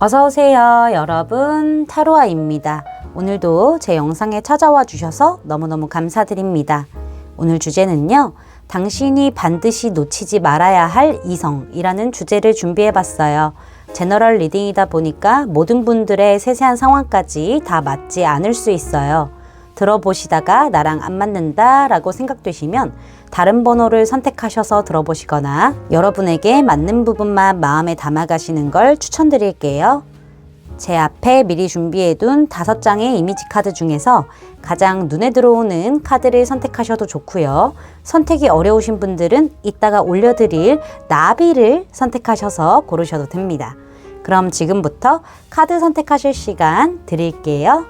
어서오세요 여러분, 타로아입니다. 오늘도 제 영상에 찾아와 주셔서 너무너무 감사드립니다. 오늘 주제는요, 당신이 반드시 놓치지 말아야 할 이성이라는 주제를 준비해 봤어요. 제너럴 리딩이다 보니까 모든 분들의 세세한 상황까지 다 맞지 않을 수 있어요. 들어보시다가 나랑 안 맞는다 라고 생각되시면 다른 번호를 선택하셔서 들어보시거나 여러분에게 맞는 부분만 마음에 담아가시는 걸 추천드릴게요. 제 앞에 미리 준비해둔 5장의 이미지 카드 중에서 가장 눈에 들어오는 카드를 선택하셔도 좋고요. 선택이 어려우신 분들은 이따가 올려드릴 나비를 선택하셔서 고르셔도 됩니다. 그럼 지금부터 카드 선택하실 시간 드릴게요.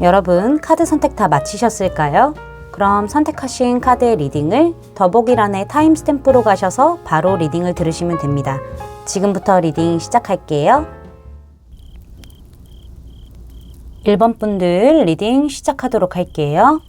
여러분, 카드 선택 다 마치셨을까요? 그럼 선택하신 카드의 리딩을 더보기란에 타임스탬프로 가셔서 바로 리딩을 들으시면 됩니다. 지금부터 리딩 시작할게요. 1번 분들 리딩 시작하도록 할게요.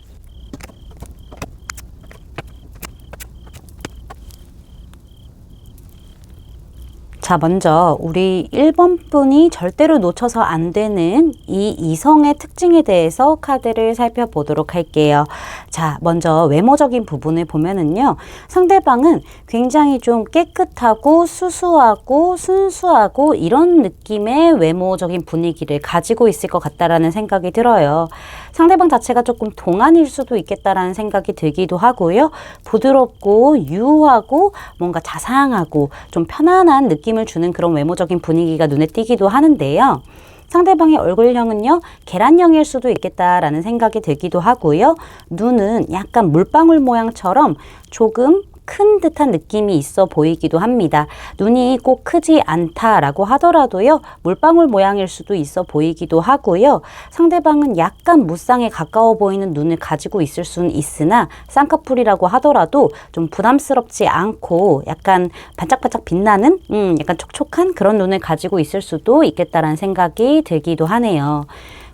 자, 먼저 우리 1번 분이 절대로 놓쳐서 안 되는 이 이성의 특징에 대해서 카드를 살펴보도록 할게요. 자, 먼저 외모적인 부분을 보면은요, 상대방은 굉장히 좀 깨끗하고 수수하고 순수하고 이런 느낌의 외모적인 분위기를 가지고 있을 것 같다라는 생각이 들어요. 상대방 자체가 조금 동안일 수도 있겠다라는 생각이 들기도 하고요. 부드럽고 유하고 뭔가 자상하고 좀 편안한 느낌을 주는 그런 외모적인 분위기가 눈에 띄기도 하는데요. 상대방의 얼굴형은요, 계란형일 수도 있겠다라는 생각이 들기도 하고요. 눈은 약간 물방울 모양처럼 조금 큰 듯한 느낌이 있어 보이기도 합니다. 눈이 꼭 크지 않다라고 하더라도요, 물방울 모양일 수도 있어 보이기도 하고요. 상대방은 약간 무쌍에 가까워 보이는 눈을 가지고 있을 수는 있으나 쌍꺼풀이라고 하더라도 좀 부담스럽지 않고 약간 반짝반짝 빛나는 약간 촉촉한 그런 눈을 가지고 있을 수도 있겠다라는 생각이 들기도 하네요.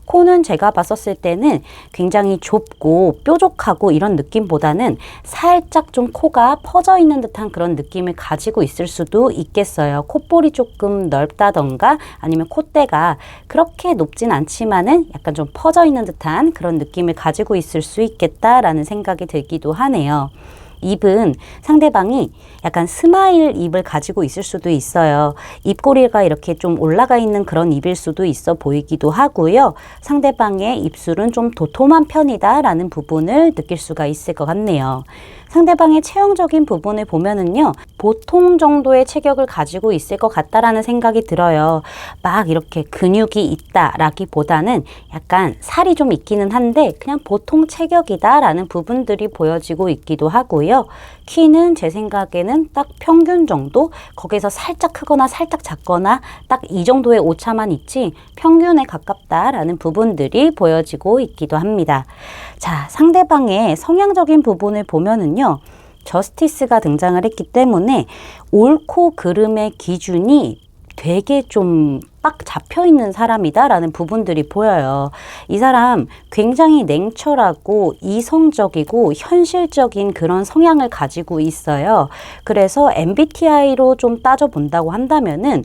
코는 제가 봤었을 때는 굉장히 좁고 뾰족하고 이런 느낌보다는 살짝 좀 코가 퍼져 있는 듯한 그런 느낌을 가지고 있을 수도 있겠어요. 콧볼이 조금 넓다던가 아니면 콧대가 그렇게 높진 않지만은 약간 좀 퍼져 있는 듯한 그런 느낌을 가지고 있을 수 있겠다라는 생각이 들기도 하네요. 입은 상대방이 약간 스마일 입을 가지고 있을 수도 있어요. 입꼬리가 이렇게 좀 올라가 있는 그런 입일 수도 있어 보이기도 하고요. 상대방의 입술은 좀 도톰한 편이다라는 부분을 느낄 수가 있을 것 같네요. 상대방의 체형적인 부분을 보면은요, 보통 정도의 체격을 가지고 있을 것 같다라는 생각이 들어요. 막 이렇게 근육이 있다라기보다는 약간 살이 좀 있기는 한데 그냥 보통 체격이다라는 부분들이 보여지고 있기도 하고요. 키는 제 생각에는 딱 평균 정도, 거기서 살짝 크거나 살짝 작거나 딱 이 정도의 오차만 있지 평균에 가깝다라는 부분들이 보여지고 있기도 합니다. 자, 상대방의 성향적인 부분을 보면은요, 저스티스가 등장을 했기 때문에 옳고 그름의 기준이 되게 좀 빡 잡혀있는 사람이다라는 부분들이 보여요. 이 사람 굉장히 냉철하고 이성적이고 현실적인 그런 성향을 가지고 있어요. 그래서 MBTI로 좀 따져본다고 한다면은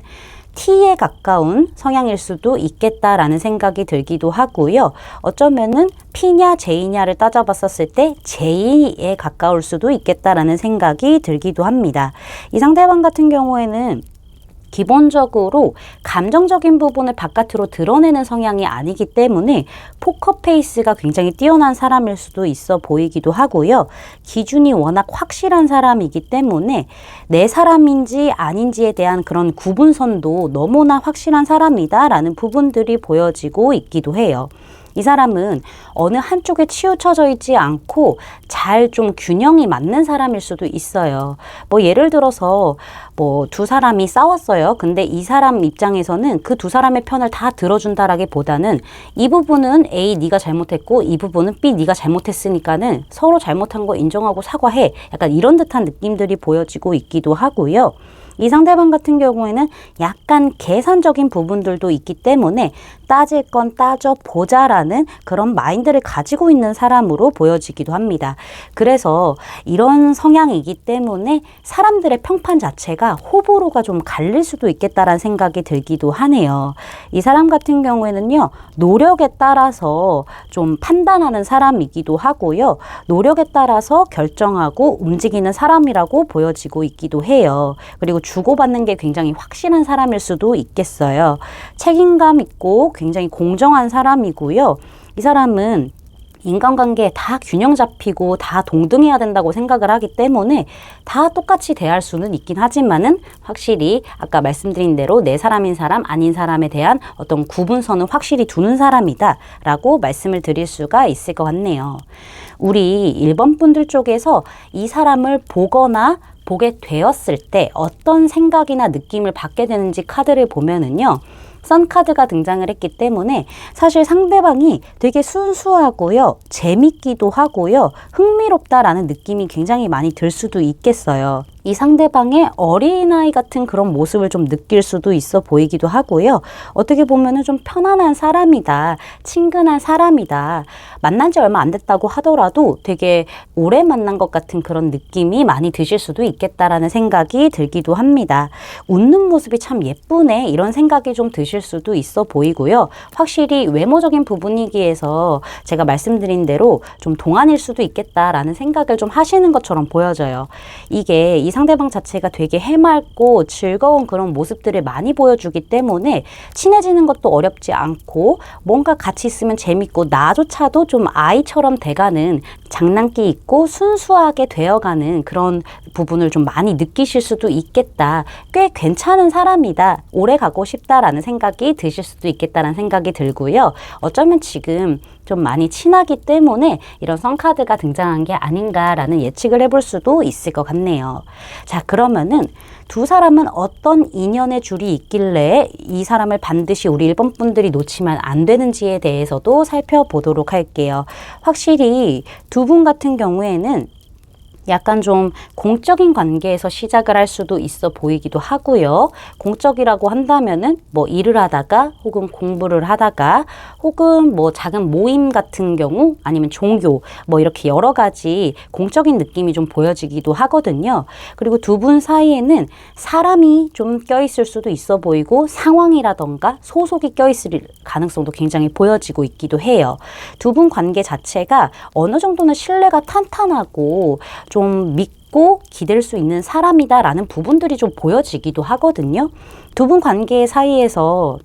T에 가까운 성향일 수도 있겠다라는 생각이 들기도 하고요. 어쩌면은 P냐 J냐를 따져봤었을 때 J에 가까울 수도 있겠다라는 생각이 들기도 합니다. 이 상대방 같은 경우에는 기본적으로 감정적인 부분을 바깥으로 드러내는 성향이 아니기 때문에 포커페이스가 굉장히 뛰어난 사람일 수도 있어 보이기도 하고요. 기준이 워낙 확실한 사람이기 때문에 내 사람인지 아닌지에 대한 그런 구분선도 너무나 확실한 사람이다라는 부분들이 보여지고 있기도 해요. 이 사람은 어느 한쪽에 치우쳐져 있지 않고 잘 좀 균형이 맞는 사람일 수도 있어요. 뭐 예를 들어서 뭐 두 사람이 싸웠어요. 근데 이 사람 입장에서는 그 두 사람의 편을 다 들어준다라기보다는 이 부분은 A 네가 잘못했고 이 부분은 B 네가 잘못했으니까는 서로 잘못한 거 인정하고 사과해. 약간 이런 듯한 느낌들이 보여지고 있기도 하고요. 이 상대방 같은 경우에는 약간 계산적인 부분들도 있기 때문에 따질 건 따져보자라는 그런 마인드를 가지고 있는 사람으로 보여지기도 합니다. 그래서 이런 성향이기 때문에 사람들의 평판 자체가 호불호가 좀 갈릴 수도 있겠다라는 생각이 들기도 하네요. 이 사람 같은 경우에는요, 노력에 따라서 좀 판단하는 사람이기도 하고요. 노력에 따라서 결정하고 움직이는 사람이라고 보여지고 있기도 해요. 그리고 주고받는 게 굉장히 확실한 사람일 수도 있겠어요. 책임감 있고 굉장히 공정한 사람이고요. 이 사람은 인간관계에 다 균형 잡히고 다 동등해야 된다고 생각을 하기 때문에 다 똑같이 대할 수는 있긴 하지만은 확실히 아까 말씀드린 대로 내 사람인 사람 아닌 사람에 대한 어떤 구분선은 확실히 두는 사람이다 라고 말씀을 드릴 수가 있을 것 같네요. 우리 1번 분들 쪽에서 이 사람을 보거나 보게 되었을 때 어떤 생각이나 느낌을 받게 되는지 카드를 보면은요. 선카드가 등장을 했기 때문에 사실 상대방이 되게 순수하고요. 재밌기도 하고요. 흥미롭다라는 느낌이 굉장히 많이 들 수도 있겠어요. 이 상대방의 어린아이 같은 그런 모습을 좀 느낄 수도 있어 보이기도 하고요. 어떻게 보면은 좀 편안한 사람이다. 친근한 사람이다. 만난 지 얼마 안 됐다고 하더라도 되게 오래 만난 것 같은 그런 느낌이 많이 드실 수도 있겠다라는 생각이 들기도 합니다. 웃는 모습이 참 예쁘네. 이런 생각이 좀 드실 수도 있어 보이고요. 확실히 외모적인 부분이기에서 제가 말씀드린 대로 좀 동안일 수도 있겠다라는 생각을 좀 하시는 것처럼 보여져요. 이게 이 상대방 자체가 되게 해맑고 즐거운 그런 모습들을 많이 보여주기 때문에 친해지는 것도 어렵지 않고 뭔가 같이 있으면 재밌고 나조차도 좀 아이처럼 돼가는 장난기 있고 순수하게 되어가는 그런 부분을 좀 많이 느끼실 수도 있겠다. 꽤 괜찮은 사람이다. 오래 가고 싶다라는 생각이 드실 수도 있겠다라는 생각이 들고요. 어쩌면 지금 좀 많이 친하기 때문에 이런 선카드가 등장한 게 아닌가라는 예측을 해볼 수도 있을 것 같네요. 자, 그러면은 두 사람은 어떤 인연의 줄이 있길래 이 사람을 반드시 우리 1번 분들이 놓치면 안 되는지에 대해서도 살펴보도록 할게요. 확실히 두 분 같은 경우에는 약간 좀 공적인 관계에서 시작을 할 수도 있어 보이기도 하고요. 공적이라고 한다면은 뭐 일을 하다가 혹은 공부를 하다가 혹은 뭐 작은 모임 같은 경우 아니면 종교 뭐 이렇게 여러 가지 공적인 느낌이 좀 보여지기도 하거든요. 그리고 두 분 사이에는 사람이 좀 껴있을 수도 있어 보이고 상황이라던가 소속이 껴있을 가능성도 굉장히 보여지고 있기도 해요. 두 분 관계 자체가 어느 정도는 신뢰가 탄탄하고 좀 믿고 기댈 수 있는 사람이다라는 부분들이 좀 보여지기도 하거든요. 두 분 관계 사이에서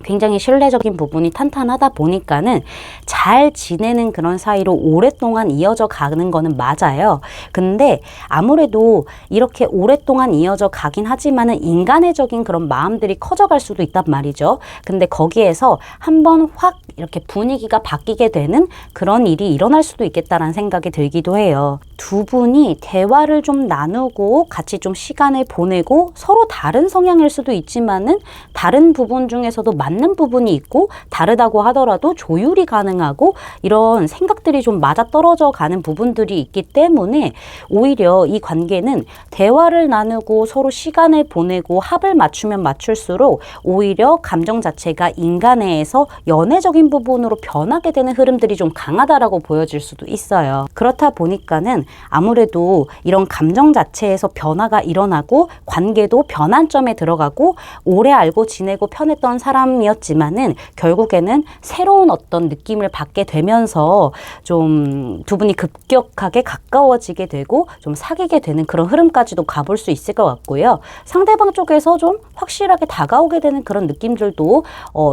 굉장히 신뢰적인 부분이 탄탄하다 보니까는 잘 지내는 그런 사이로 오랫동안 이어져 가는 거는 맞아요. 근데 아무래도 이렇게 오랫동안 이어져 가긴 하지만은 인간의적인 그런 마음들이 커져갈 수도 있단 말이죠. 근데 거기에서 한번 확 이렇게 분위기가 바뀌게 되는 그런 일이 일어날 수도 있겠다라는 생각이 들기도 해요. 두 분이 대화를 좀 나누고 같이 좀 시간을 보내고 서로 다른 성향일 수도 있지만은 다른 부분 중에서도 맞는 부분이 있고 다르다고 하더라도 조율이 가능하고 이런 생각들이 좀 맞아떨어져 가는 부분들이 있기 때문에 오히려 이 관계는 대화를 나누고 서로 시간을 보내고 합을 맞추면 맞출수록 오히려 감정 자체가 인간 내에서 연애적인 부분으로 변하게 되는 흐름들이 좀 강하다라고 보여질 수도 있어요. 그렇다 보니까는 아무래도 이런 감정 자체에서 변화가 일어나고 관계도 변환점에 들어가고 오래 알고 지내고 편했던 사람이었지만은 결국에는 새로운 어떤 느낌을 받게 되면서 좀 두 분이 급격하게 가까워지게 되고 좀 사귀게 되는 그런 흐름까지도 가볼 수 있을 것 같고요. 상대방 쪽에서 좀 확실하게 다가오게 되는 그런 느낌들도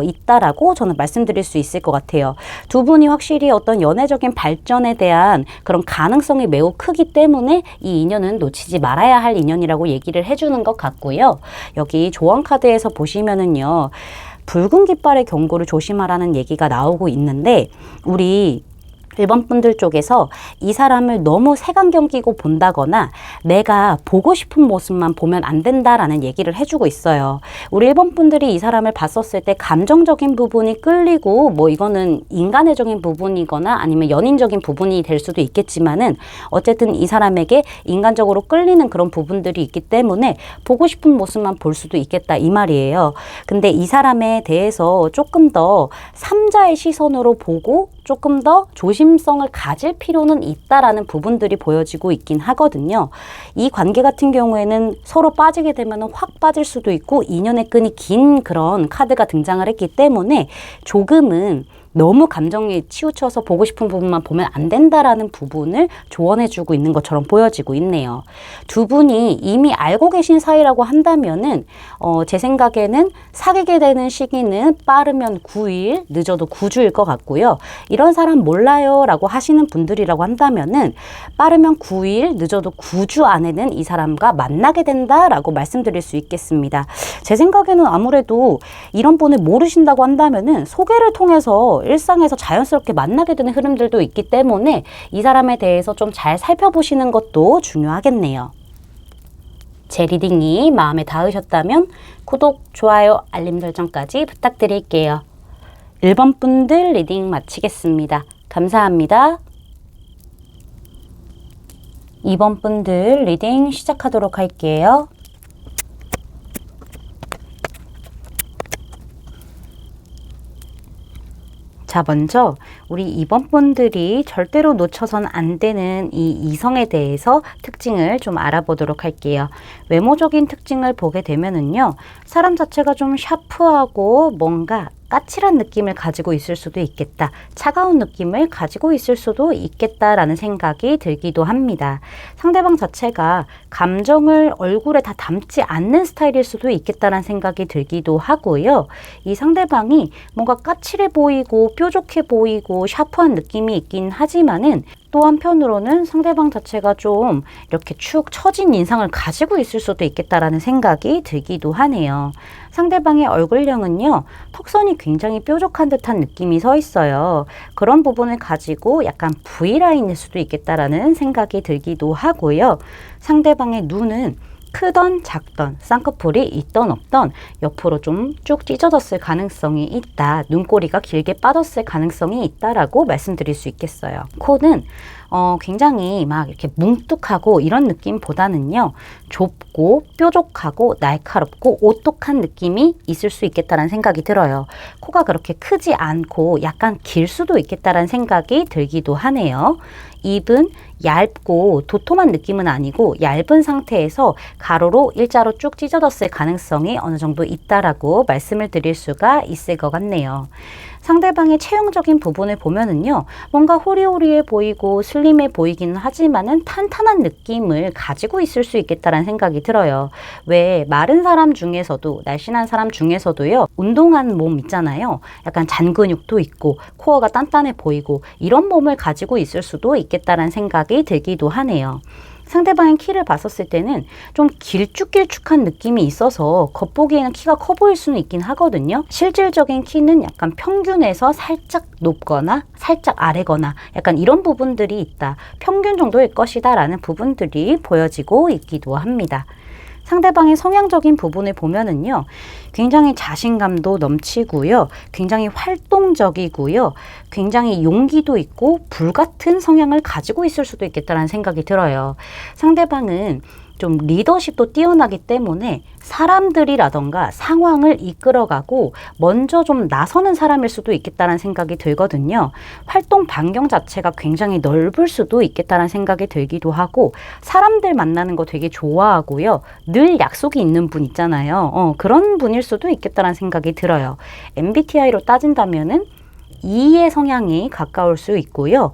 있다라고 저는 말씀드릴 수 있을 것 같아요. 두 분이 확실히 어떤 연애적인 발전에 대한 그런 가능성이 매우 크기 때문에 이 인연은 놓치지 말아야 할 인연이라고 얘기를 해주는 것 같고요. 여기 조언 카드에서 보시면은요. 붉은 깃발의 경고를 조심하라는 얘기가 나오고 있는데, 우리 1번 분들 쪽에서 이 사람을 너무 색안경 끼고 본다거나 내가 보고 싶은 모습만 보면 안 된다라는 얘기를 해주고 있어요. 우리 1번 분들이 이 사람을 봤었을 때 감정적인 부분이 끌리고, 뭐 이거는 인간애적인 부분이거나 아니면 연인적인 부분이 될 수도 있겠지만은, 어쨌든 이 사람에게 인간적으로 끌리는 그런 부분들이 있기 때문에 보고 싶은 모습만 볼 수도 있겠다 이 말이에요. 근데 이 사람에 대해서 조금 더 3자의 시선으로 보고 조금 더 조심성을 가질 필요는 있다라는 부분들이 보여지고 있긴 하거든요. 이 관계 같은 경우에는 서로 빠지게 되면 확 빠질 수도 있고, 인연의 끈이 긴 그런 카드가 등장을 했기 때문에 조금은 너무 감정에 치우쳐서 보고 싶은 부분만 보면 안 된다라는 부분을 조언해주고 있는 것처럼 보여지고 있네요. 두 분이 이미 알고 계신 사이라고 한다면은 제 생각에는 사귀게 되는 시기는 빠르면 9일, 늦어도 9주일 것 같고요. 이런 사람 몰라요 라고 하시는 분들이라고 한다면은 빠르면 9일, 늦어도 9주 안에는 이 사람과 만나게 된다라고 말씀드릴 수 있겠습니다. 제 생각에는 아무래도 이런 분을 모르신다고 한다면은 소개를 통해서 일상에서 자연스럽게 만나게 되는 흐름들도 있기 때문에 이 사람에 대해서 좀 잘 살펴보시는 것도 중요하겠네요. 제 리딩이 마음에 닿으셨다면 구독, 좋아요, 알림 설정까지 부탁드릴게요. 1번 분들 리딩 마치겠습니다. 감사합니다. 2번 분들 리딩 시작하도록 할게요. 자, 먼저 우리 2번 분들이 절대로 놓쳐선 안 되는 이 이성에 대해서 특징을 좀 알아보도록 할게요. 외모적인 특징을 보게 되면은요, 사람 자체가 좀 샤프하고 뭔가 까칠한 느낌을 가지고 있을 수도 있겠다. 차가운 느낌을 가지고 있을 수도 있겠다라는 생각이 들기도 합니다. 상대방 자체가 감정을 얼굴에 다 담지 않는 스타일일 수도 있겠다라는 생각이 들기도 하고요. 이 상대방이 뭔가 까칠해 보이고 뾰족해 보이고 샤프한 느낌이 있긴 하지만은 또 한편으로는 상대방 자체가 좀 이렇게 축 처진 인상을 가지고 있을 수도 있겠다라는 생각이 들기도 하네요. 상대방의 얼굴형은요, 턱선이 굉장히 뾰족한 듯한 느낌이 서 있어요. 그런 부분을 가지고 약간 V라인일 수도 있겠다라는 생각이 들기도 하고요. 상대방의 눈은 크던 작던 쌍꺼풀이 있던 없던 옆으로 좀 쭉 찢어졌을 가능성이 있다. 눈꼬리가 길게 빠졌을 가능성이 있다라고 말씀드릴 수 있겠어요. 코는 굉장히 막 이렇게 뭉뚝하고 이런 느낌보다는요, 좁고 뾰족하고 날카롭고 오똑한 느낌이 있을 수 있겠다라는 생각이 들어요. 코가 그렇게 크지 않고 약간 길 수도 있겠다라는 생각이 들기도 하네요. 입은 얇고 도톰한 느낌은 아니고 얇은 상태에서 가로로 일자로 쭉 찢어졌을 가능성이 어느 정도 있다라고 말씀을 드릴 수가 있을 것 같네요. 상대방의 체형적인 부분을 보면은요, 뭔가 호리호리해 보이고 슬림해 보이기는 하지만은 탄탄한 느낌을 가지고 있을 수 있겠다라는 생각이 들어요. 왜 마른 사람 중에서도, 날씬한 사람 중에서도요, 운동한 몸 있잖아요. 약간 잔근육도 있고 코어가 단단해 보이고 이런 몸을 가지고 있을 수도 있겠다라는 생각이 들기도 하네요. 상대방의 키를 봤었을 때는 좀 길쭉길쭉한 느낌이 있어서 겉보기에는 키가 커 보일 수는 있긴 하거든요. 실질적인 키는 약간 평균에서 살짝 높거나 살짝 아래거나 약간 이런 부분들이 있다. 평균 정도일 것이다 라는 부분들이 보여지고 있기도 합니다. 상대방의 성향적인 부분을 보면은요, 굉장히 자신감도 넘치고요, 굉장히 활동적이고요, 굉장히 용기도 있고 불같은 성향을 가지고 있을 수도 있겠다는 생각이 들어요. 상대방은 좀 리더십도 뛰어나기 때문에 사람들이라던가 상황을 이끌어가고 먼저 좀 나서는 사람일 수도 있겠다는 생각이 들거든요. 활동 반경 자체가 굉장히 넓을 수도 있겠다는 생각이 들기도 하고, 사람들 만나는 거 되게 좋아하고요. 늘 약속이 있는 분 있잖아요. 그런 분일 수도 있겠다는 생각이 들어요. MBTI로 따진다면은 E의 성향이 가까울 수 있고요.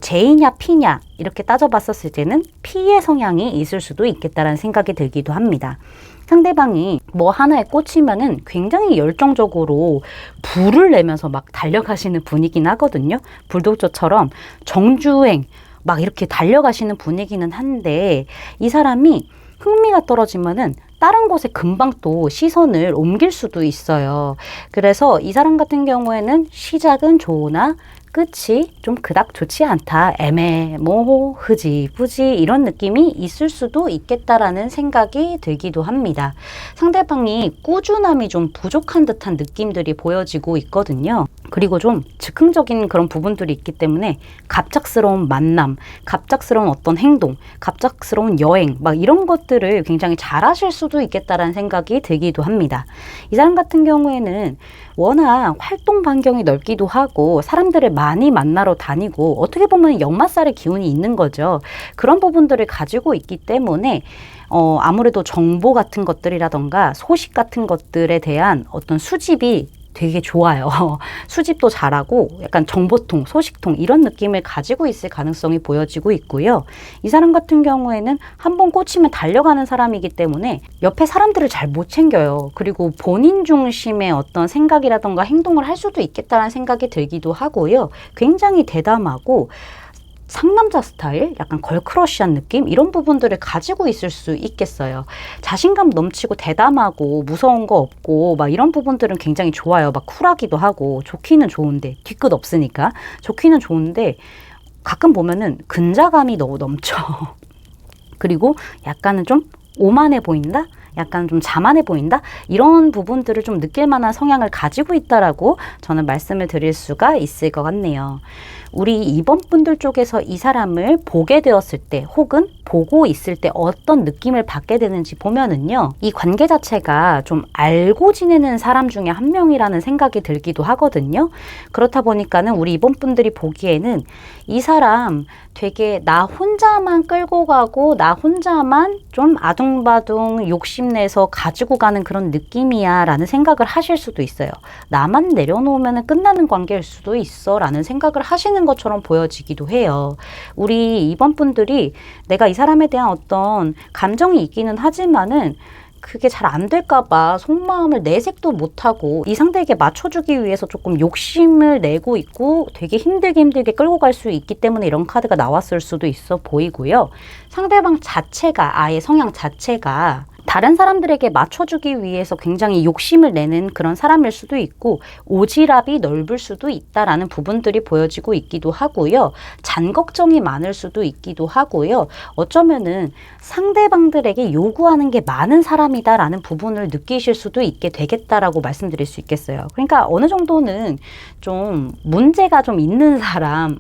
J냐 P냐 이렇게 따져봤었을 때는 P의 성향이 있을 수도 있겠다라는 생각이 들기도 합니다. 상대방이 뭐 하나에 꽂히면은 굉장히 열정적으로 불을 내면서 막 달려가시는 분이긴 하거든요. 불독조처럼 정주행 막 이렇게 달려가시는 분이기는 한데, 이 사람이 흥미가 떨어지면은 다른 곳에 금방 또 시선을 옮길 수도 있어요. 그래서 이 사람 같은 경우에는 시작은 좋으나 끝이 좀 그닥 좋지 않다. 애매모호, 흐지부지 이런 느낌이 있을 수도 있겠다라는 생각이 들기도 합니다. 상대방이 꾸준함이 좀 부족한 듯한 느낌들이 보여지고 있거든요. 그리고 좀 즉흥적인 그런 부분들이 있기 때문에 갑작스러운 만남, 갑작스러운 어떤 행동, 갑작스러운 여행 막 이런 것들을 굉장히 잘하실 수도 있겠다라는 생각이 들기도 합니다. 이 사람 같은 경우에는 워낙 활동 반경이 넓기도 하고 사람들을 많이 만나러 다니고 어떻게 보면 역마살의 기운이 있는 거죠. 그런 부분들을 가지고 있기 때문에 아무래도 정보 같은 것들이라던가 소식 같은 것들에 대한 어떤 수집이 되게 좋아요. 수집도 잘하고 약간 정보통, 소식통 이런 느낌을 가지고 있을 가능성이 보여지고 있고요. 이 사람 같은 경우에는 한번 꽂히면 달려가는 사람이기 때문에 옆에 사람들을 잘 못 챙겨요. 그리고 본인 중심의 어떤 생각이라던가 행동을 할 수도 있겠다는 생각이 들기도 하고요. 굉장히 대담하고 상남자 스타일, 약간 걸크러쉬한 느낌 이런 부분들을 가지고 있을 수 있겠어요. 자신감 넘치고 대담하고 무서운 거 없고 막 이런 부분들은 굉장히 좋아요. 막 쿨하기도 하고 좋기는 좋은데 뒤끝 없으니까 좋기는 좋은데 가끔 보면은 근자감이 너무 넘쳐. 그리고 약간은 좀 오만해 보인다? 약간 좀 자만해 보인다? 이런 부분들을 좀 느낄 만한 성향을 가지고 있다라고 저는 말씀을 드릴 수가 있을 것 같네요. 우리 2번 분들 쪽에서 이 사람을 보게 되었을 때 혹은 보고 있을 때 어떤 느낌을 받게 되는지 보면은요. 이 관계 자체가 좀 알고 지내는 사람 중에 한 명이라는 생각이 들기도 하거든요. 그렇다 보니까는 우리 2번 분들이 보기에는 이 사람 되게 나 혼자만 끌고 가고 나 혼자만 좀 아둥바둥 욕심내서 가지고 가는 그런 느낌이야 라는 생각을 하실 수도 있어요. 나만 내려놓으면 끝나는 관계일 수도 있어 라는 생각을 하시는 것처럼 보여지기도 해요. 우리 2번 분들이 내가 이 사람에 대한 어떤 감정이 있기는 하지만은 그게 잘 안 될까봐 속마음을 내색도 못하고 이 상대에게 맞춰주기 위해서 조금 욕심을 내고 있고 되게 힘들게 끌고 갈 수 있기 때문에 이런 카드가 나왔을 수도 있어 보이고요. 상대방 자체가 아예 성향 자체가 다른 사람들에게 맞춰주기 위해서 굉장히 욕심을 내는 그런 사람일 수도 있고 오지랖이 넓을 수도 있다라는 부분들이 보여지고 있기도 하고요. 잔걱정이 많을 수도 있기도 하고요. 어쩌면은 상대방들에게 요구하는 게 많은 사람이다라는 부분을 느끼실 수도 있게 되겠다라고 말씀드릴 수 있겠어요. 그러니까 어느 정도는 좀 문제가 좀 있는 사람,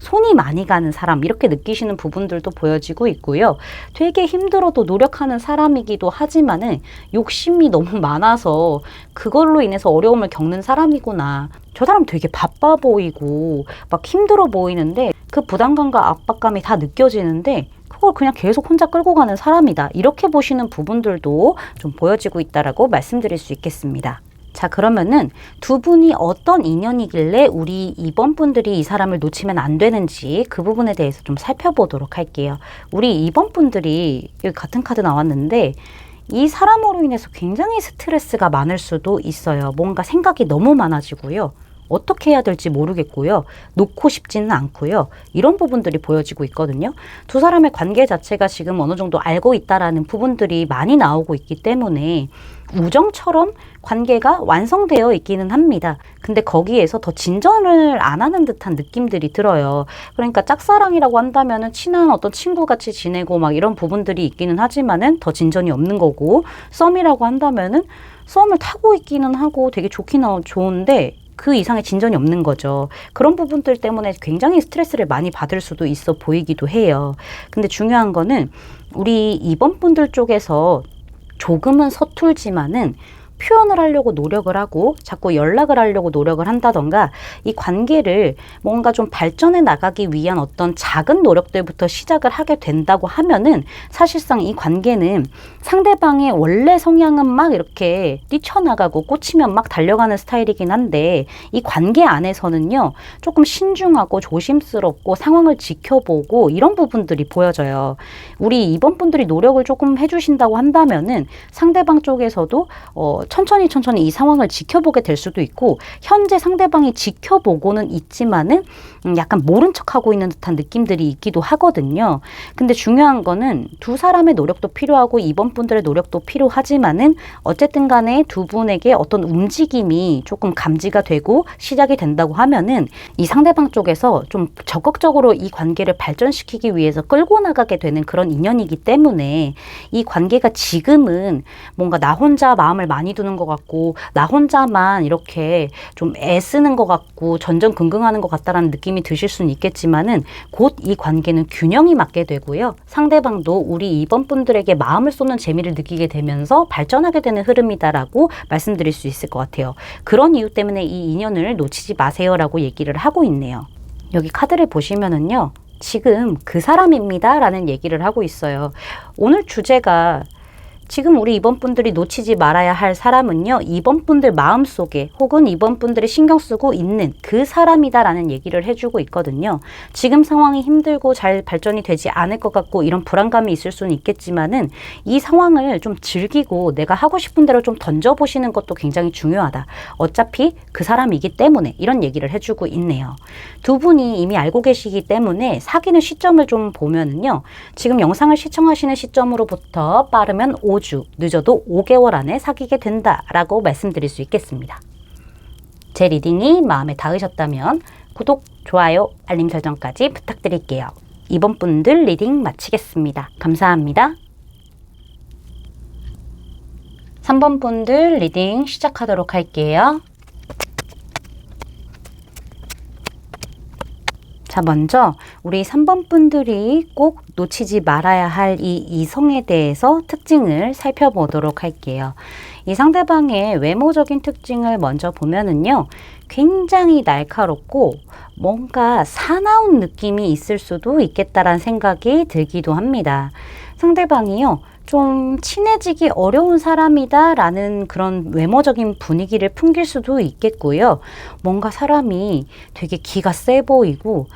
손이 많이 가는 사람 이렇게 느끼시는 부분들도 보여지고 있고요. 되게 힘들어도 노력하는 사람이기도 하지만은 욕심이 너무 많아서 그걸로 인해서 어려움을 겪는 사람이구나. 저 사람 되게 바빠 보이고 막 힘들어 보이는데 그 부담감과 압박감이 다 느껴지는데 그걸 그냥 계속 혼자 끌고 가는 사람이다. 이렇게 보시는 부분들도 좀 보여지고 있다라고 말씀드릴 수 있겠습니다. 자, 그러면은 두 분이 어떤 인연이길래 우리 2번 분들이 이 사람을 놓치면 안 되는지 그 부분에 대해서 좀 살펴보도록 할게요. 우리 2번 분들이 여기 같은 카드 나왔는데 이 사람으로 인해서 굉장히 스트레스가 많을 수도 있어요. 뭔가 생각이 너무 많아지고요. 어떻게 해야 될지 모르겠고요. 놓고 싶지는 않고요. 이런 부분들이 보여지고 있거든요. 두 사람의 관계 자체가 지금 어느 정도 알고 있다라는 부분들이 많이 나오고 있기 때문에 우정처럼 관계가 완성되어 있기는 합니다. 근데 거기에서 더 진전을 안 하는 듯한 느낌들이 들어요. 그러니까 짝사랑이라고 한다면은 친한 어떤 친구같이 지내고 막 이런 부분들이 있기는 하지만은 더 진전이 없는 거고, 썸이라고 한다면은 썸을 타고 있기는 하고 되게 좋기는 좋은데 그 이상의 진전이 없는 거죠. 그런 부분들 때문에 굉장히 스트레스를 많이 받을 수도 있어 보이기도 해요. 근데 중요한 거는 우리 2번 분들 쪽에서 조금은 서툴지만은 표현을 하려고 노력을 하고 자꾸 연락을 하려고 노력을 한다던가 이 관계를 뭔가 좀 발전해 나가기 위한 어떤 작은 노력들부터 시작을 하게 된다고 하면은 사실상 이 관계는 상대방의 원래 성향은 막 이렇게 뛰쳐나가고 꽂히면 막 달려가는 스타일이긴 한데 이 관계 안에서는요 조금 신중하고 조심스럽고 상황을 지켜보고 이런 부분들이 보여져요. 우리 2번 분들이 노력을 조금 해주신다고 한다면은 상대방 쪽에서도 천천히 이 상황을 지켜보게 될 수도 있고 현재 상대방이 지켜보고는 있지만은 약간 모른 척하고 있는 듯한 느낌들이 있기도 하거든요. 근데 중요한 거는 두 사람의 노력도 필요하고 이번 분들의 노력도 필요하지만은 어쨌든 간에 두 분에게 어떤 움직임이 조금 감지가 되고 시작이 된다고 하면은 이 상대방 쪽에서 좀 적극적으로 이 관계를 발전시키기 위해서 끌고 나가게 되는 그런 인연이기 때문에 이 관계가 지금은 뭔가 나 혼자 마음을 많이 두는 것 같고 나 혼자만 이렇게 좀 애쓰는 것 같고 전전긍긍하는 것 같다라는 느낌이 드실 수는 있겠지만은 곧 이 관계는 균형이 맞게 되고요. 상대방도 우리 이번 분들에게 마음을 쏟는 재미를 느끼게 되면서 발전하게 되는 흐름이다라고 말씀드릴 수 있을 것 같아요. 그런 이유 때문에 이 인연을 놓치지 마세요라고 얘기를 하고 있네요. 여기 카드를 보시면은요. 지금 그 사람입니다 라는 얘기를 하고 있어요. 오늘 주제가 지금 우리 이번 분들이 놓치지 말아야 할 사람은요. 이번 분들 마음속에 혹은 이번 분들이 신경 쓰고 있는 그 사람이다라는 얘기를 해주고 있거든요. 지금 상황이 힘들고 잘 발전이 되지 않을 것 같고 이런 불안감이 있을 수는 있겠지만은 이 상황을 좀 즐기고 내가 하고 싶은 대로 좀 던져보시는 것도 굉장히 중요하다. 어차피 그 사람이기 때문에 이런 얘기를 해주고 있네요. 두 분이 이미 알고 계시기 때문에 사귀는 시점을 좀 보면은요. 지금 영상을 시청하시는 시점으로부터 빠르면 5주, 늦어도 5개월 안에 사귀게 된다라고 말씀드릴 수 있겠습니다. 제 리딩이 마음에 닿으셨다면 구독, 좋아요, 알림 설정까지 부탁드릴게요. 이번 분들 리딩 마치겠습니다. 감사합니다. 3번 분들 리딩 시작하도록 할게요. 자, 먼저 우리 3번 분들이 꼭 놓치지 말아야 할 이 이성에 대해서 특징을 살펴보도록 할게요. 이 상대방의 외모적인 특징을 먼저 보면은요. 굉장히 날카롭고 뭔가 사나운 느낌이 있을 수도 있겠다라는 생각이 들기도 합니다. 상대방이요. 좀 친해지기 어려운 사람이다 라는 그런 외모적인 분위기를 풍길 수도 있겠고요. 뭔가 사람이 되게 기가 세 보이고